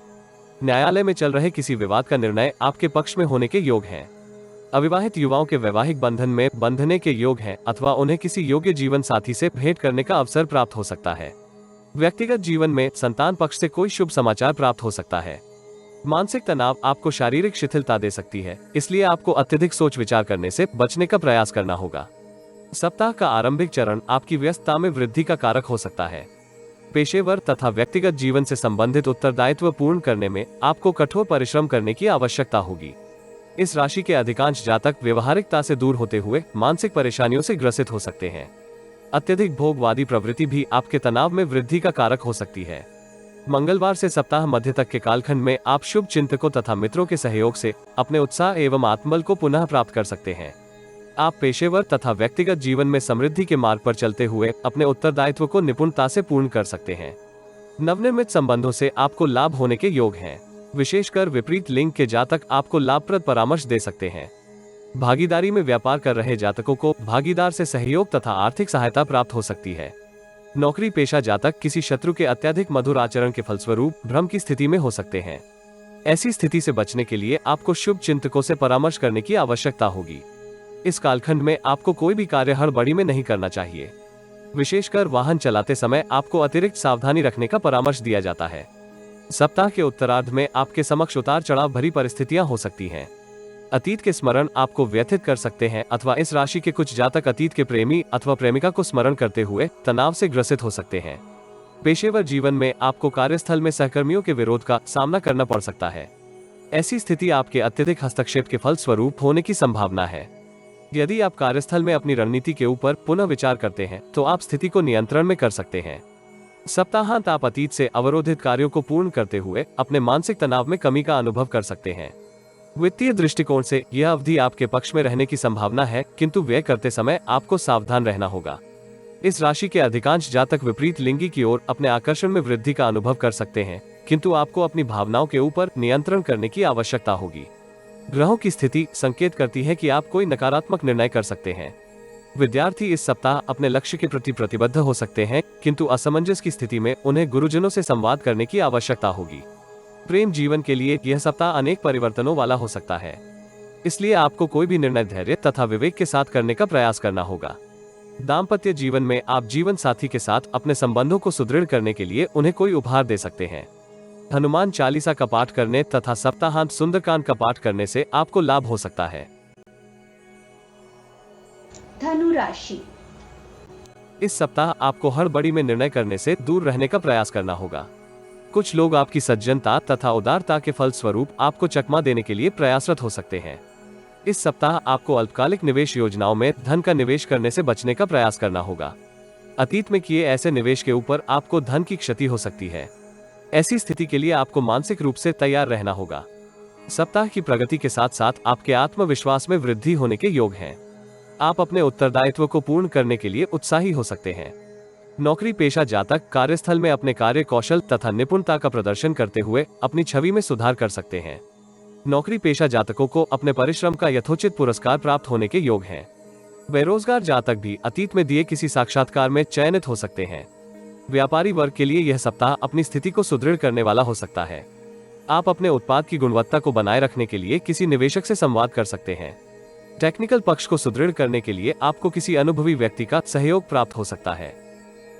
न्यायालय में चल रहे किसी विवाद का निर्णय आपके पक्ष में होने के योग हैं। अविवाहित युवाओं के वैवाहिक बंधन में बंधने के योग हैं अथवा उन्हें किसी योग्य जीवन साथी से भेंट करने का अवसर प्राप्त हो सकता है। व्यक्तिगत जीवन में संतान पक्ष से कोई शुभ समाचार प्राप्त हो सकता है। मानसिक तनाव आपको शारीरिक शिथिलता दे सकती है, इसलिए आपको अत्यधिक सोच विचार करने से बचने का प्रयास करना होगा। सप्ताह का आरंभिक चरण आपकी व्यस्तता में वृद्धि का कारक हो सकता है। पेशेवर तथा व्यक्तिगत जीवन से संबंधित उत्तरदायित्व पूर्ण करने में आपको कठोर परिश्रम करने की आवश्यकता होगी। इस राशि के अधिकांश जातक व्यवहारिकता से दूर होते हुए मानसिक परेशानियों से ग्रसित हो सकते हैं। अत्यधिक भोगवादी प्रवृत्ति भी आपके तनाव में वृद्धि का कारक हो सकती है। मंगलवार से सप्ताह मध्य तक के कालखंड में आप शुभ चिंतकों तथा मित्रों के सहयोग से अपने उत्साह एवं आत्मबल को पुनः प्राप्त कर सकते हैं। आप पेशेवर तथा व्यक्तिगत जीवन में समृद्धि के मार्ग पर चलते हुए अपने उत्तरदायित्व को निपुणता से पूर्ण कर सकते हैं। नवनिर्मित संबंधों से आपको लाभ होने के योग हैं। विशेषकर विपरीत लिंग के जातक आपको लाभप्रद परामर्श दे सकते हैं। भागीदारी में व्यापार कर रहे जातकों को भागीदार से सहयोग तथा आर्थिक सहायता प्राप्त हो सकती है। नौकरी पेशा जातक किसी शत्रु के अत्यधिक मधुर आचरण के फलस्वरूप भ्रम की स्थिति में हो सकते हैं। ऐसी स्थिति से बचने के लिए आपको शुभ चिंतकों से परामर्श करने की आवश्यकता होगी। इस कालखंड में आपको कोई भी कार्य हड़बड़ी में नहीं करना चाहिए। विशेषकर वाहन चलाते समय आपको अतिरिक्त सावधानी रखने का परामर्श दिया जाता है। सप्ताह के उत्तरार्ध में आपके समक्ष उतार चढ़ाव भरी परिस्थितियां हो सकती हैं। अतीत के स्मरण आपको व्यथित कर सकते हैं अथवा इस राशि के कुछ जातक अतीत के प्रेमी अथवा प्रेमिका को स्मरण करते हुए तनाव से ग्रसित हो सकते हैं। पेशेवर जीवन में आपको कार्यस्थल में सहकर्मियों के विरोध का सामना करना पड़ सकता है। ऐसी स्थिति आपके अत्यधिक हस्तक्षेप के फलस्वरूप होने की संभावना है। यदि आप कार्यस्थल में अपनी रणनीति के ऊपर पुनः विचार करते हैं तो आप स्थिति को नियंत्रण में कर सकते हैं। सप्ताहांत आप अतीत से अवरोधित कार्यों को पूर्ण करते हुए अपने मानसिक तनाव में कमी का अनुभव कर सकते हैं। वित्तीय दृष्टिकोण से यह अवधि आपके पक्ष में रहने की संभावना है, किंतु व्यय करते समय आपको सावधान रहना होगा। इस राशि के अधिकांश जातक विपरीत लिंगी की ओर अपने आकर्षण में वृद्धि का अनुभव कर सकते हैं, किंतु आपको अपनी भावनाओं के ऊपर नियंत्रण करने की आवश्यकता होगी। ग्रहों की स्थिति संकेत करती है कि आप कोई नकारात्मक निर्णय कर सकते हैं। विद्यार्थी इस सप्ताह अपने लक्ष्य के प्रति प्रतिबद्ध हो सकते हैं, किंतु असमंजस की स्थिति में उन्हें गुरुजनों से संवाद करने की आवश्यकता होगी। प्रेम जीवन के लिए यह सप्ताह अनेक परिवर्तनों वाला हो सकता है, इसलिए आपको कोई भी निर्णय धैर्य तथा विवेक के साथ करने का प्रयास करना होगा। दाम्पत्य जीवन में आप जीवन साथी के साथ अपने संबंधों को सुदृढ़ करने के लिए उन्हें कोई उपहार दे सकते हैं। हनुमान चालीसा का पाठ करने तथा सप्ताहांत सुंदरकांड का पाठ करने से आपको लाभ हो सकता है। धनु राशि। इस सप्ताह आपको हड़बड़ी में निर्णय करने से दूर रहने का प्रयास करना होगा। कुछ लोग आपकी सज्जनता तथा उदारता के फलस्वरूप आपको चकमा देने के लिए प्रयासरत हो सकते हैं। इस सप्ताह आपको अल्पकालिक निवेश योजनाओं में धन का निवेश करने से बचने का प्रयास करना होगा। अतीत में किए ऐसे निवेश के ऊपर आपको धन की क्षति हो सकती है। ऐसी स्थिति के लिए आपको मानसिक रूप से तैयार रहना होगा। सप्ताह की प्रगति के साथ साथ आपके आत्मविश्वास में वृद्धि होने के योग हैं। आप अपने उत्तरदायित्व को पूर्ण करने के लिए उत्साही हो सकते हैं। नौकरी पेशा जातक कार्यस्थल में अपने कार्य कौशल तथा निपुणता का प्रदर्शन करते हुए अपनी छवि में सुधार कर सकते हैं। नौकरी पेशा जातकों को अपने परिश्रम का यथोचित पुरस्कार प्राप्त होने के योग हैं। बेरोजगार जातक भी अतीत में दिए किसी साक्षात्कार में चयनित हो सकते हैं। व्यापारी वर्ग के लिए यह सप्ताह अपनी स्थिति को सुदृढ़ करने वाला हो सकता है। आप अपने उत्पाद की गुणवत्ता को बनाए रखने के लिए किसी निवेशक से संवाद कर सकते हैं। टेक्निकल पक्ष को सुदृढ़ करने के लिए आपको किसी अनुभवी व्यक्ति का सहयोग प्राप्त हो सकता है।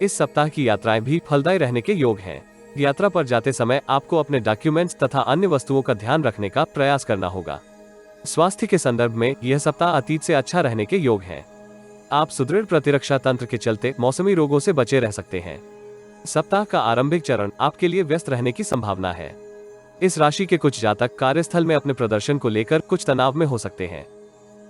इस सप्ताह की यात्राएं भी फलदायी रहने के योग हैं। यात्रा पर जाते समय आपको अपने डॉक्यूमेंट्स तथा अन्य वस्तुओं का ध्यान रखने का प्रयास करना होगा। स्वास्थ्य के संदर्भ में यह सप्ताह अतीत से अच्छा रहने के योग हैं। आप सुदृढ़ प्रतिरक्षा तंत्र के चलते मौसमी रोगों से बचे रह सकते हैं। सप्ताह का आरंभिक चरण आपके लिए व्यस्त रहने की संभावना है। इस राशि के कुछ जातक कार्यस्थल में अपने प्रदर्शन को लेकर कुछ तनाव में हो सकते हैं।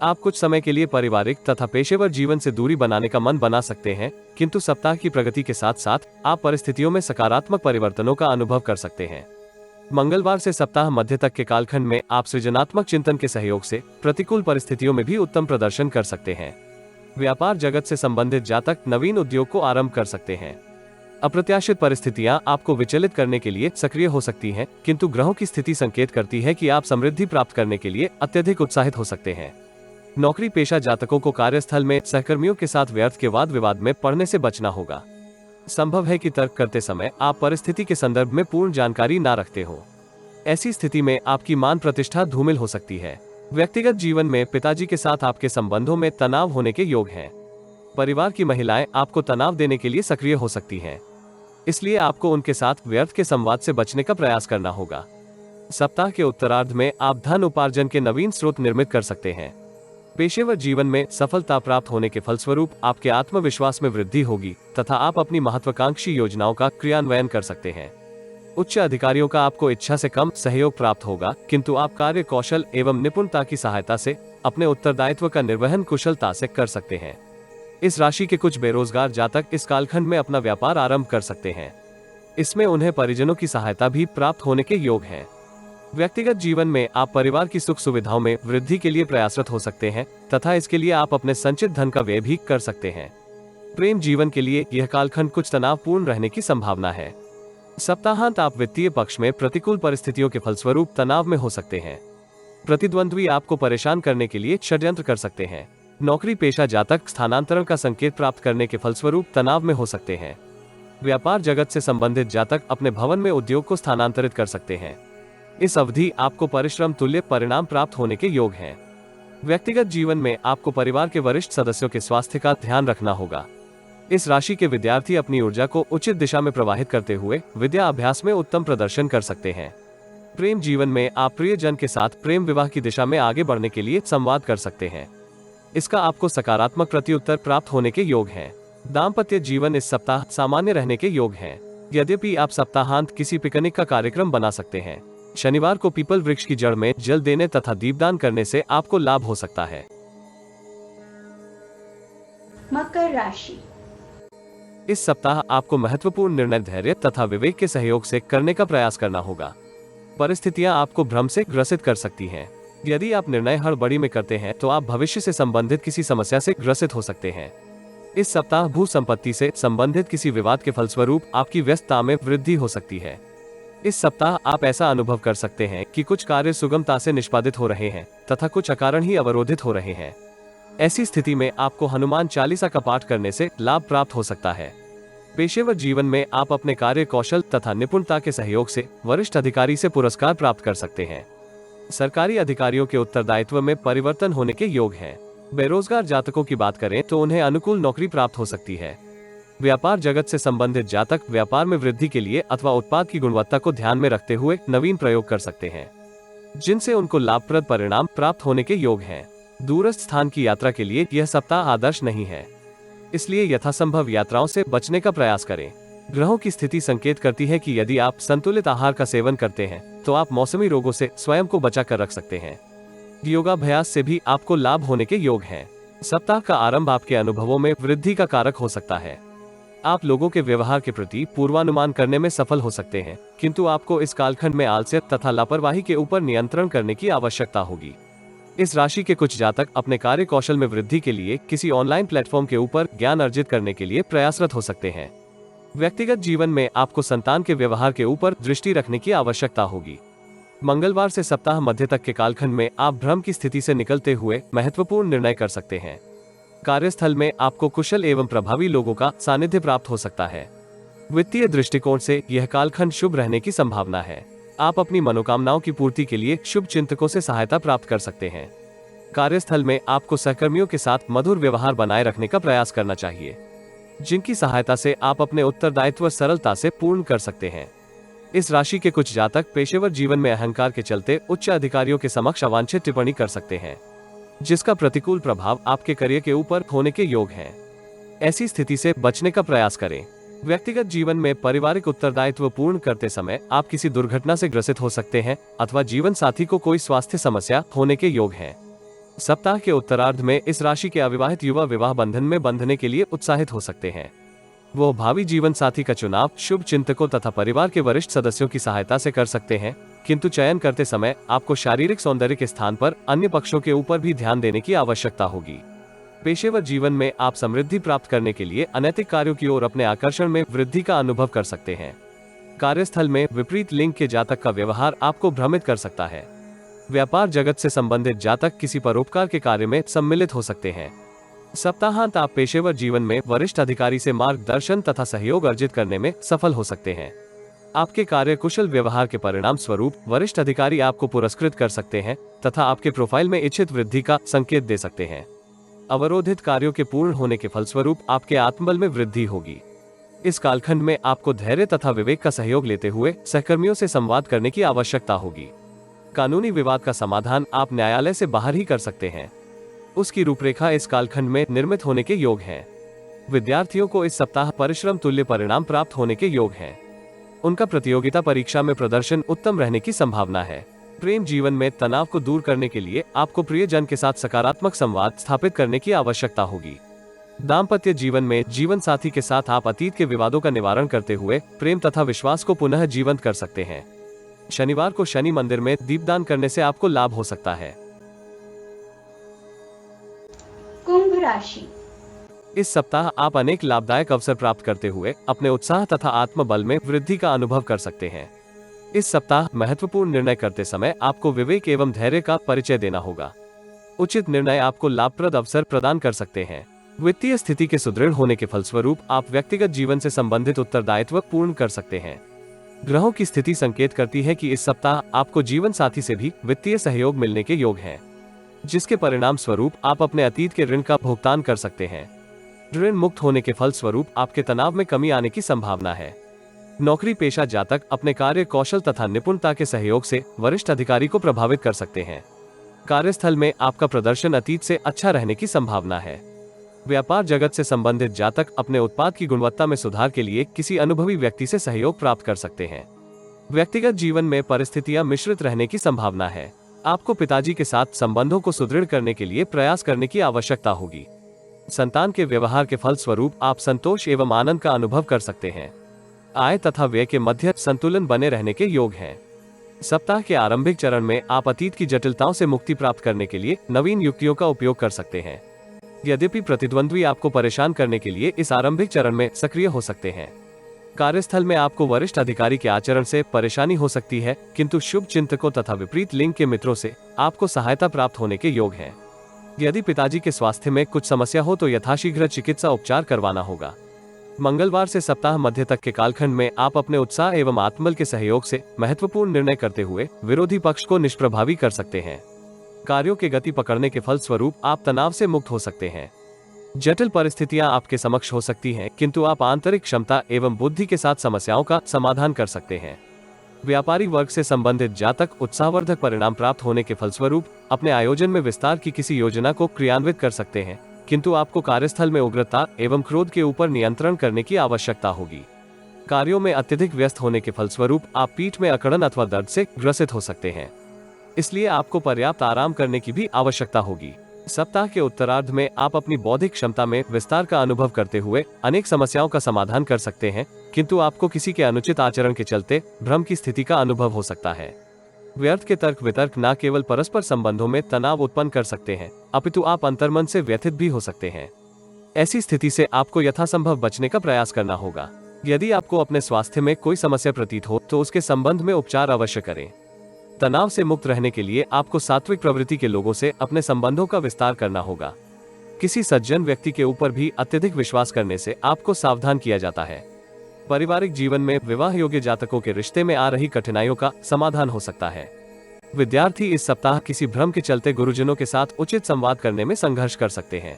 आप कुछ समय के लिए पारिवारिक तथा पेशेवर जीवन से दूरी बनाने का मन बना सकते हैं, किंतु सप्ताह की प्रगति के साथ साथ आप परिस्थितियों में सकारात्मक परिवर्तनों का अनुभव कर सकते हैं। मंगलवार से सप्ताह मध्य तक के कालखंड में आप सृजनात्मक चिंतन के सहयोग से प्रतिकूल परिस्थितियों में भी उत्तम प्रदर्शन कर सकते हैं। व्यापार जगत से संबंधित जातक नवीन उद्योग को आरंभ कर सकते हैं। अप्रत्याशित परिस्थितियां आपको विचलित करने के लिए सक्रिय हो सकती हैं, किंतु ग्रहों की स्थिति संकेत करती है कि आप समृद्धि प्राप्त करने के लिए अत्यधिक उत्साहित हो सकते हैं। नौकरी पेशा जातकों को कार्यस्थल में सहकर्मियों के साथ व्यर्थ के वाद विवाद में पड़ने से बचना होगा। संभव है कि तर्क करते समय आप परिस्थिति के संदर्भ में पूर्ण जानकारी ना रखते हो। ऐसी स्थिति में आपकी मान प्रतिष्ठा धूमिल हो सकती है। व्यक्तिगत जीवन में पिताजी के साथ आपके संबंधों में तनाव होने के योग हैं। परिवार की महिलाएं आपको तनाव देने के लिए सक्रिय हो सकती हैं, इसलिए आपको उनके साथ व्यर्थ के संवाद से बचने का प्रयास करना होगा। सप्ताह के उत्तरार्ध में आप धन उपार्जन के नवीन स्रोत निर्मित कर सकते हैं। पेशेवर जीवन में सफलता प्राप्त होने के फलस्वरूप आपके आत्मविश्वास में वृद्धि होगी तथा आप अपनी महत्वाकांक्षी योजनाओं का क्रियान्वयन कर सकते हैं। उच्च अधिकारियों का आपको इच्छा से कम सहयोग प्राप्त होगा, किंतु आप कार्य कौशल एवं निपुणता की सहायता से अपने उत्तरदायित्व का निर्वहन कुशलता से कर सकते हैं। इस राशि के कुछ बेरोजगार जातक इस कालखंड में अपना व्यापार आरंभ कर सकते हैं। इसमें उन्हें परिजनों की सहायता भी प्राप्त होने के योग हैं। व्यक्तिगत जीवन में आप परिवार की सुख सुविधाओं में वृद्धि के लिए प्रयासरत हो सकते हैं तथा इसके लिए आप अपने संचित धन का व्यय भी कर सकते हैं। प्रेम जीवन के लिए यह कालखंड कुछ तनावपूर्ण रहने की संभावना है। सप्ताहांत आप वित्तीय पक्ष में प्रतिकूल परिस्थितियों के फलस्वरूप तनाव में हो सकते हैं। प्रतिद्वंद्वी आपको परेशान करने के लिए षड्यंत्र कर सकते हैं। नौकरी पेशा जातक स्थानांतरण का संकेत प्राप्त करने के फलस्वरूप तनाव में हो सकते हैं। व्यापार जगत से संबंधित जातक अपने भवन में उद्योग को स्थानांतरित कर सकते हैं। इस अवधि आपको परिश्रम तुल्य परिणाम प्राप्त होने के योग हैं। व्यक्तिगत जीवन में आपको परिवार के वरिष्ठ सदस्यों के स्वास्थ्य का ध्यान रखना होगा। इस राशि के विद्यार्थी अपनी ऊर्जा को उचित दिशा में प्रवाहित करते हुए विद्या अभ्यास में उत्तम प्रदर्शन कर सकते हैं। प्रेम जीवन में आप प्रियजन के साथ प्रेम विवाह की दिशा में आगे बढ़ने के लिए संवाद कर सकते हैं। इसका आपको सकारात्मक प्रत्युत्तर प्राप्त होने के योग हैं। दाम्पत्य जीवन इस सप्ताह सामान्य रहने के योग हैं। यद्यपि आप सप्ताहांत किसी पिकनिक का कार्यक्रम बना सकते हैं। शनिवार को पीपल वृक्ष की जड़ में जल देने तथा दीपदान करने से आपको लाभ हो सकता है। मकर राशि। इस सप्ताह आपको महत्वपूर्ण निर्णय धैर्य तथा विवेक के सहयोग से करने का प्रयास करना होगा। परिस्थितियां आपको भ्रम से ग्रसित कर सकती हैं। यदि आप निर्णय हड़बड़ी में करते हैं तो आप भविष्य से संबंधित किसी समस्या से ग्रसित हो सकते हैं। इस सप्ताह भू संपत्ति से संबंधित किसी विवाद के फलस्वरूप आपकी व्यस्तता में वृद्धि हो सकती है। इस सप्ताह आप ऐसा अनुभव कर सकते हैं कि कुछ कार्य सुगमता से निष्पादित हो रहे हैं तथा कुछ अकारण ही अवरोधित हो रहे हैं। ऐसी स्थिति में आपको हनुमान चालीसा का पाठ करने से लाभ प्राप्त हो सकता है। पेशेवर जीवन में आप अपने कार्य कौशल तथा निपुणता के सहयोग से वरिष्ठ अधिकारी से पुरस्कार प्राप्त कर सकते हैं। सरकारी अधिकारियों के उत्तरदायित्व में परिवर्तन होने के योग हैं। बेरोजगार जातकों की बात करें तो उन्हें अनुकूल नौकरी प्राप्त हो सकती है। व्यापार जगत से संबंधित जातक व्यापार में वृद्धि के लिए अथवा उत्पाद की गुणवत्ता को ध्यान में रखते हुए नवीन प्रयोग कर सकते हैं, जिनसे उनको लाभप्रद परिणाम प्राप्त होने के योग हैं। दूरस्थ स्थान की यात्रा के लिए यह सप्ताह आदर्श नहीं है, इसलिए यथासंभव यात्राओं से बचने का प्रयास करें। ग्रहों की स्थिति संकेत करती है कि यदि आप संतुलित आहार का सेवन करते हैं तो आप मौसमी रोगों से स्वयं को बचा कर रख सकते हैं। योगाभ्यास से भी आपको लाभ होने के योग हैं। सप्ताह का आरंभ आपके अनुभवों में वृद्धि का कारक हो सकता है। आप लोगों के व्यवहार के प्रति पूर्वानुमान करने में सफल हो सकते हैं, किंतु आपको इस कालखंड में आलस्य तथा लापरवाही के ऊपर नियंत्रण करने की आवश्यकता होगी। इस राशि के कुछ जातक अपने कार्य कौशल में वृद्धि के लिए किसी ऑनलाइन प्लेटफॉर्म के ऊपर ज्ञान अर्जित करने के लिए प्रयासरत हो सकते हैं। व्यक्तिगत जीवन में आपको संतान के व्यवहार के ऊपर दृष्टि रखने की आवश्यकता होगी। मंगलवार से सप्ताह मध्य तक के कालखंड में आप भ्रम की स्थिति से निकलते हुए महत्वपूर्ण निर्णय कर सकते हैं। कार्यस्थल में आपको कुशल एवं प्रभावी लोगों का सानिध्य प्राप्त हो सकता है। वित्तीय दृष्टिकोण से यह कालखंड शुभ रहने की संभावना है। आप अपनी मनोकामनाओं की पूर्ति के लिए शुभ चिंतकों से सहायता प्राप्त कर सकते हैं। कार्यस्थल में आपको सहकर्मियों के साथ मधुर व्यवहार बनाए रखने का प्रयास करना चाहिए, जिनकी सहायता से आप अपने उत्तरदायित्व सरलता से पूर्ण कर सकते हैं। इस राशि के कुछ जातक पेशेवर जीवन में अहंकार के चलते उच्च अधिकारियों के समक्ष अवांछित टिप्पणी कर सकते हैं, जिसका प्रतिकूल प्रभाव आपके करियर के ऊपर होने के योग हैं। ऐसी स्थिति से बचने का प्रयास करें। व्यक्तिगत जीवन में पारिवारिक उत्तरदायित्व पूर्ण करते समय आप किसी दुर्घटना से ग्रसित हो सकते हैं अथवा जीवन साथी को कोई स्वास्थ्य समस्या होने के योग हैं। सप्ताह के उत्तरार्ध में इस राशि के अविवाहित युवा विवाह बंधन में बंधने के लिए उत्साहित हो सकते हैं। वो भावी जीवन साथी का चुनाव शुभ चिंतकों तथा परिवार के वरिष्ठ सदस्यों की सहायता से कर सकते हैं, किंतु चयन करते समय आपको शारीरिक सौंदर्य के स्थान पर अन्य पक्षों के ऊपर भी ध्यान देने की आवश्यकता होगी। पेशेवर जीवन में आप समृद्धि प्राप्त करने के लिए अनैतिक कार्यों की ओर अपने आकर्षण में वृद्धि का अनुभव कर सकते हैं। कार्यस्थल में विपरीत लिंग के जातक का व्यवहार आपको भ्रमित कर सकता है। व्यापार जगत से संबंधित जातक किसी परोपकार के कार्य में सम्मिलित हो सकते हैं। सप्ताहांत आप पेशेवर जीवन में वरिष्ठ अधिकारी से मार्गदर्शन तथा सहयोग अर्जित करने में सफल हो सकते हैं। आपके कार्य कुशल व्यवहार के परिणाम स्वरूप वरिष्ठ अधिकारी आपको पुरस्कृत कर सकते हैं तथा आपके प्रोफाइल में इच्छित वृद्धि का संकेत दे सकते हैं। अवरोधित कार्यों के पूर्ण होने के फलस्वरूप आपके आत्मबल में वृद्धि होगी। इस कालखंड में आपको धैर्य तथा विवेक का सहयोग लेते हुए सहकर्मियों से संवाद करने की आवश्यकता होगी। कानूनी विवाद का समाधान आप न्यायालय से बाहर ही कर सकते हैं। उसकी रूपरेखा इस कालखंड में निर्मित होने के योग है। विद्यार्थियों को इस सप्ताह परिश्रम तुल्य परिणाम प्राप्त होने के योग हैं। उनका प्रतियोगिता परीक्षा में प्रदर्शन उत्तम रहने की संभावना है। प्रेम जीवन में तनाव को दूर करने के लिए आपको प्रियजन के साथ सकारात्मक संवाद स्थापित करने की आवश्यकता होगी। दाम्पत्य जीवन में जीवन साथी के साथ आप अतीत के विवादों का निवारण करते हुए प्रेम तथा विश्वास को पुनः जीवंत कर सकते हैं। शनिवार को शनि मंदिर में दीपदान करने से आपको लाभ हो सकता है। कुंभ राशि। इस सप्ताह आप अनेक लाभदायक अवसर प्राप्त करते हुए अपने उत्साह तथा आत्मबल में वृद्धि का अनुभव कर सकते हैं। इस सप्ताह महत्वपूर्ण निर्णय करते समय आपको विवेक एवं धैर्य का परिचय देना होगा। उचित निर्णय आपको लाभप्रद अवसर प्रदान कर सकते हैं। वित्तीय स्थिति के सुदृढ़ होने के फलस्वरूप आप व्यक्तिगत जीवन से संबंधित उत्तरदायित्व पूर्ण कर सकते हैं। ग्रहों की स्थिति संकेत करती है कि इस सप्ताह आपको जीवन साथी से भी वित्तीय सहयोग मिलने के योग हैं, जिसके परिणाम स्वरूप आप अपने अतीत के ऋण का भुगतान कर सकते हैं। ऋण मुक्त होने के फल स्वरूप आपके तनाव में कमी आने की संभावना है। नौकरी पेशा जातक अपने कार्य कौशल तथा निपुणता के सहयोग से वरिष्ठ अधिकारी को प्रभावित कर सकते हैं। कार्यस्थल में आपका प्रदर्शन अतीत से अच्छा रहने की संभावना है। व्यापार जगत से संबंधित जातक अपने उत्पाद की गुणवत्ता में सुधार के लिए किसी अनुभवी व्यक्ति से सहयोग प्राप्त कर सकते हैं। व्यक्तिगत जीवन में परिस्थितियां मिश्रित रहने की संभावना है। आपको पिताजी के साथ संबंधों को सुदृढ़ करने के लिए प्रयास करने की आवश्यकता होगी। संतान के व्यवहार के फलस्वरूप आप संतोष एवं आनंद का अनुभव कर सकते हैं। आय तथा व्यय के मध्य संतुलन बने रहने के योग हैं। सप्ताह के आरंभिक चरण में आप अतीत की जटिलताओं से मुक्ति प्राप्त करने के लिए नवीन युक्तियों का उपयोग कर सकते हैं। यद्यपि प्रतिद्वंद्वी आपको परेशान करने के लिए इस आरंभिक चरण में सक्रिय हो सकते हैं। कार्यस्थल में आपको वरिष्ठ अधिकारी के आचरण से परेशानी हो सकती है, किंतु शुभ चिंतकों तथा विपरीत लिंग के मित्रों से आपको सहायता प्राप्त होने के योग हैं। यदि पिताजी के स्वास्थ्य में कुछ समस्या हो तो यथाशीघ्र चिकित्सा उपचार करवाना होगा। मंगलवार से सप्ताह मध्य तक के कालखंड में आप अपने उत्साह एवं आत्मबल के सहयोग से महत्वपूर्ण निर्णय करते हुए विरोधी पक्ष को निष्प्रभावी कर सकते हैं। कार्यों के गति पकड़ने के फलस्वरूप आप तनाव से मुक्त हो सकते हैं। जटिल परिस्थितियां आपके समक्ष हो सकती हैं, किंतु आप आंतरिक क्षमता एवं बुद्धि के साथ समस्याओं का समाधान कर सकते हैं। व्यापारी वर्ग से संबंधित जातक उत्साहवर्धक परिणाम प्राप्त होने के फलस्वरूप अपने आयोजन में विस्तार की किसी योजना को क्रियान्वित कर सकते हैं, किंतु आपको कार्यस्थल में उग्रता एवं क्रोध के ऊपर नियंत्रण करने की आवश्यकता होगी। कार्यों में अत्यधिक व्यस्त होने के फलस्वरूप आप पीठ में अकड़न अथवा दर्द से ग्रसित हो सकते हैं, इसलिए आपको पर्याप्त आराम करने की भी आवश्यकता होगी। सप्ताह के उत्तरार्ध में आप अपनी बौद्धिक क्षमता में विस्तार का अनुभव करते हुए अनेक समस्याओं का समाधान कर सकते हैं, किंतु आपको किसी के अनुचित आचरण के चलते भ्रम की स्थिति का अनुभव हो सकता है। व्यर्थ के तर्क वितर्क न केवल परस्पर संबंधों में तनाव उत्पन्न कर सकते हैं, अपितु आप अंतर्मन से व्यथित भी हो सकते हैं। ऐसी स्थिति से आपको यथासंभव बचने का प्रयास करना होगा। यदि आपको अपने स्वास्थ्य में कोई समस्या प्रतीत हो तो उसके संबंध में उपचार अवश्य करें। तनाव से मुक्त रहने के लिए आपको सात्विक प्रवृत्ति के लोगों से अपने संबंधों का विस्तार करना होगा। किसी सज्जन व्यक्ति के ऊपर भी अत्यधिक विश्वास करने से आपको सावधान किया जाता है। पारिवारिक जीवन में विवाह योग्य जातकों के रिश्ते में आ रही कठिनाइयों का समाधान हो सकता है। विद्यार्थी इस सप्ताह किसी भ्रम के चलते गुरुजनों के साथ उचित संवाद करने में संघर्ष कर सकते हैं,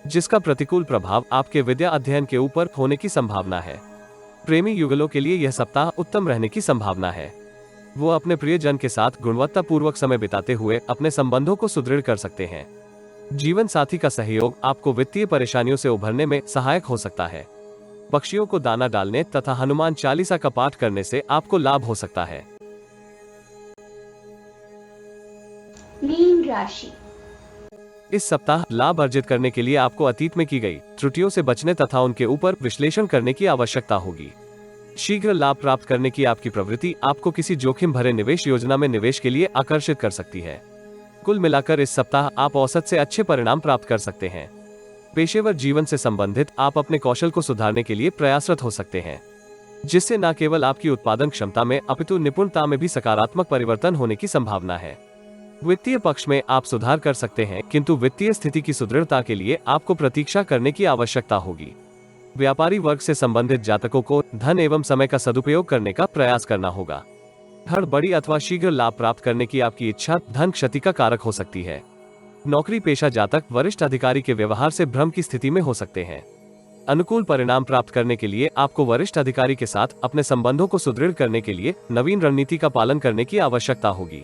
जिसका प्रतिकूल प्रभाव आपके विद्या अध्ययन के ऊपर होने की संभावना है। प्रेमी युगलों के लिए यह सप्ताह उत्तम रहने की संभावना है। वो अपने प्रियजन के साथ गुणवत्तापूर्वक समय बिताते हुए अपने संबंधों को सुदृढ़ कर सकते हैं। जीवन साथी का सहयोग आपको वित्तीय परेशानियों से उभरने में सहायक हो सकता है। पक्षियों को दाना डालने तथा हनुमान चालीसा का पाठ करने से आपको लाभ हो सकता है। मीन राशि। इस सप्ताह लाभ अर्जित करने के लिए आपको अतीत में की गई त्रुटियों से बचने तथा उनके ऊपर विश्लेषण करने की आवश्यकता होगी। शीघ्र लाभ प्राप्त करने की आपकी प्रवृत्ति आपको किसी जोखिम भरे निवेश योजना में निवेश के लिए आकर्षित कर सकती है। कुल मिलाकर इस सप्ताह आप औसत से अच्छे परिणाम प्राप्त कर सकते हैं। पेशेवर जीवन से संबंधित आप अपने कौशल को सुधारने के लिए प्रयासरत हो सकते हैं, जिससे न केवल आपकी उत्पादन क्षमता में अपितु निपुणता में भी सकारात्मक परिवर्तन होने की संभावना है। वित्तीय पक्ष में आप सुधार कर सकते हैं, किंतु वित्तीय स्थिति की सुदृढ़ता के लिए आपको प्रतीक्षा करने की आवश्यकता होगी। व्यापारी वर्ग से संबंधित जातकों को धन एवं समय का सदुपयोग करने का प्रयास करना होगा। हड़बड़ी अथवा शीघ्र लाभ प्राप्त करने की आपकी इच्छा धन क्षति का कारक हो सकती है। नौकरी पेशा जातक वरिष्ठ अधिकारी के व्यवहार से भ्रम की स्थिति में हो सकते हैं। अनुकूल परिणाम प्राप्त करने के लिए आपको वरिष्ठ अधिकारी के साथ अपने संबंधों को सुदृढ़ करने के लिए नवीन रणनीति का पालन करने की आवश्यकता होगी।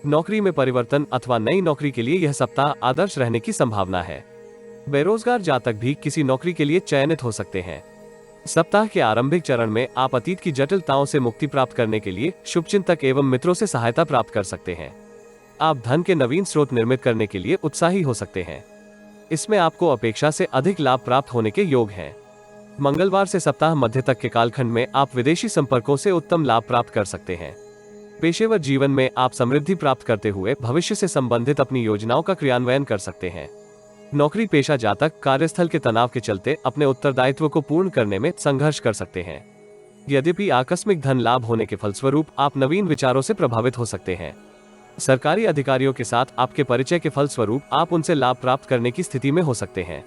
नौकरी में परिवर्तन अथवा नई नौकरी के लिए यह सप्ताह आदर्श रहने की संभावना है। बेरोजगार जातक भी किसी नौकरी के लिए चयनित हो सकते हैं। सप्ताह के आरंभिक चरण में आप अतीत की जटिलताओं से मुक्ति प्राप्त करने के लिए शुभचिंतक एवं मित्रों से सहायता प्राप्त कर सकते हैं। आप धन के नवीन स्रोत निर्मित करने के लिए उत्साही हो सकते हैं। इसमें आपको अपेक्षा से अधिक लाभ प्राप्त होने के योग हैं। मंगलवार से सप्ताह मध्य तक के कालखंड में आप विदेशी संपर्कों से उत्तम लाभ प्राप्त कर सकते हैं। पेशेवर जीवन में आप समृद्धि प्राप्त करते हुए भविष्य से संबंधित अपनी योजनाओं का क्रियान्वयन कर सकते हैं। नौकरी पेशा जातक कार्यस्थल के तनाव के चलते अपने उत्तरदायित्व को पूर्ण करने में संघर्ष कर सकते हैं। यद्यपि आकस्मिक धन लाभ होने के फलस्वरूप आप नवीन विचारों से प्रभावित हो सकते हैं। सरकारी अधिकारियों के साथ आपके परिचय के फलस्वरूप आप उनसे लाभ प्राप्त करने की स्थिति में हो सकते हैं।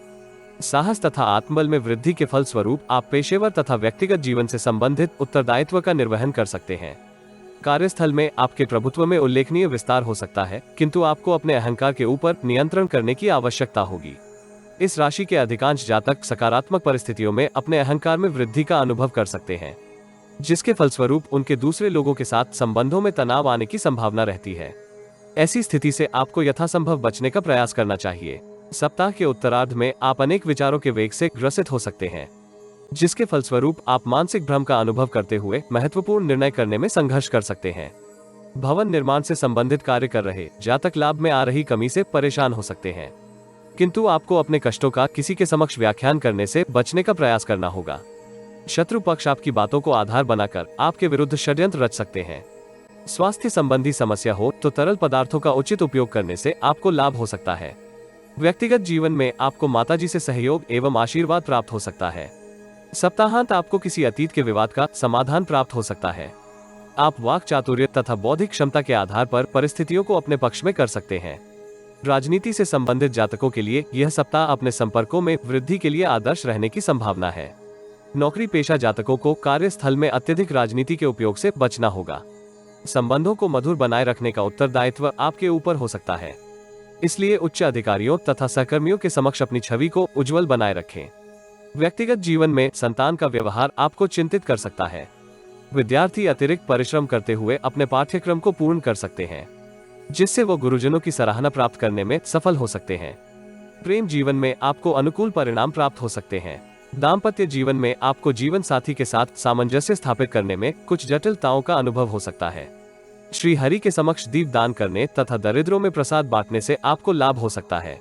साहस तथा आत्मबल में वृद्धि के फलस्वरूप आप पेशेवर तथा व्यक्तिगत जीवन से संबंधित उत्तरदायित्व का निर्वहन कर सकते हैं। कार्यस्थल में आपके प्रभुत्व में उल्लेखनीय विस्तार हो सकता है, किंतु आपको अपने अहंकार के ऊपर नियंत्रण करने की आवश्यकता होगी। इस राशि के अधिकांश जातक सकारात्मक परिस्थितियों में अपने अहंकार में वृद्धि का अनुभव कर सकते हैं। जिसके फलस्वरूप उनके दूसरे लोगों के साथ संबंधों में तनाव आने की संभावना रहती है। ऐसी स्थिति से आपको यथासंभव बचने का प्रयास करना चाहिए। सप्ताह के उत्तरार्ध में आप अनेक विचारों के वेग से ग्रसित हो सकते हैं, जिसके फलस्वरूप आप मानसिक भ्रम का अनुभव करते हुए महत्वपूर्ण निर्णय करने में संघर्ष कर सकते हैं। भवन निर्माण से संबंधित कार्य कर रहे जातक लाभ में आ रही कमी से परेशान हो सकते हैं, किंतु आपको अपने कष्टों का किसी के समक्ष व्याख्यान करने से बचने का प्रयास करना होगा। शत्रु पक्ष आपकी बातों को आधार बनाकर आपके विरुद्ध षड्यंत्र रच सकते हैं। स्वास्थ्य संबंधी समस्या हो तो तरल पदार्थों का उचित उपयोग करने से आपको लाभ हो सकता है। व्यक्तिगत जीवन में आपको माताजी से सहयोग एवं आशीर्वाद प्राप्त हो सकता है। सप्ताहांत आपको किसी अतीत के विवाद का समाधान प्राप्त हो सकता है। आप वाक चातुर्य तथा बौद्धिक क्षमता के आधार पर परिस्थितियों को अपने पक्ष में कर सकते हैं। राजनीति से संबंधित जातकों के लिए यह सप्ताह अपने संपर्कों में वृद्धि के लिए आदर्श रहने की संभावना है। नौकरी पेशा जातकों को कार्यस्थल में अत्यधिक राजनीति के उपयोग से बचना होगा। संबंधों को मधुर बनाए रखने का उत्तरदायित्व आपके ऊपर हो सकता है, इसलिए उच्च अधिकारियों तथा सहकर्मियों के समक्ष अपनी छवि को उज्जवल बनाए रखें। व्यक्तिगत जीवन में संतान का व्यवहार आपको चिंतित कर सकता है। विद्यार्थी अतिरिक्त परिश्रम करते हुए अपने पाठ्यक्रम को पूर्ण कर सकते हैं, जिससे वो गुरुजनों की सराहना प्राप्त करने में सफल हो सकते हैं। प्रेम जीवन में आपको अनुकूल परिणाम प्राप्त हो सकते हैं। दाम्पत्य जीवन में आपको जीवन साथी के साथ सामंजस्य स्थापित करने में कुछ जटिलताओं का अनुभव हो सकता है। श्री हरि के समक्ष दीप दान करने तथा दरिद्रों में प्रसाद बांटने से आपको लाभ हो सकता है।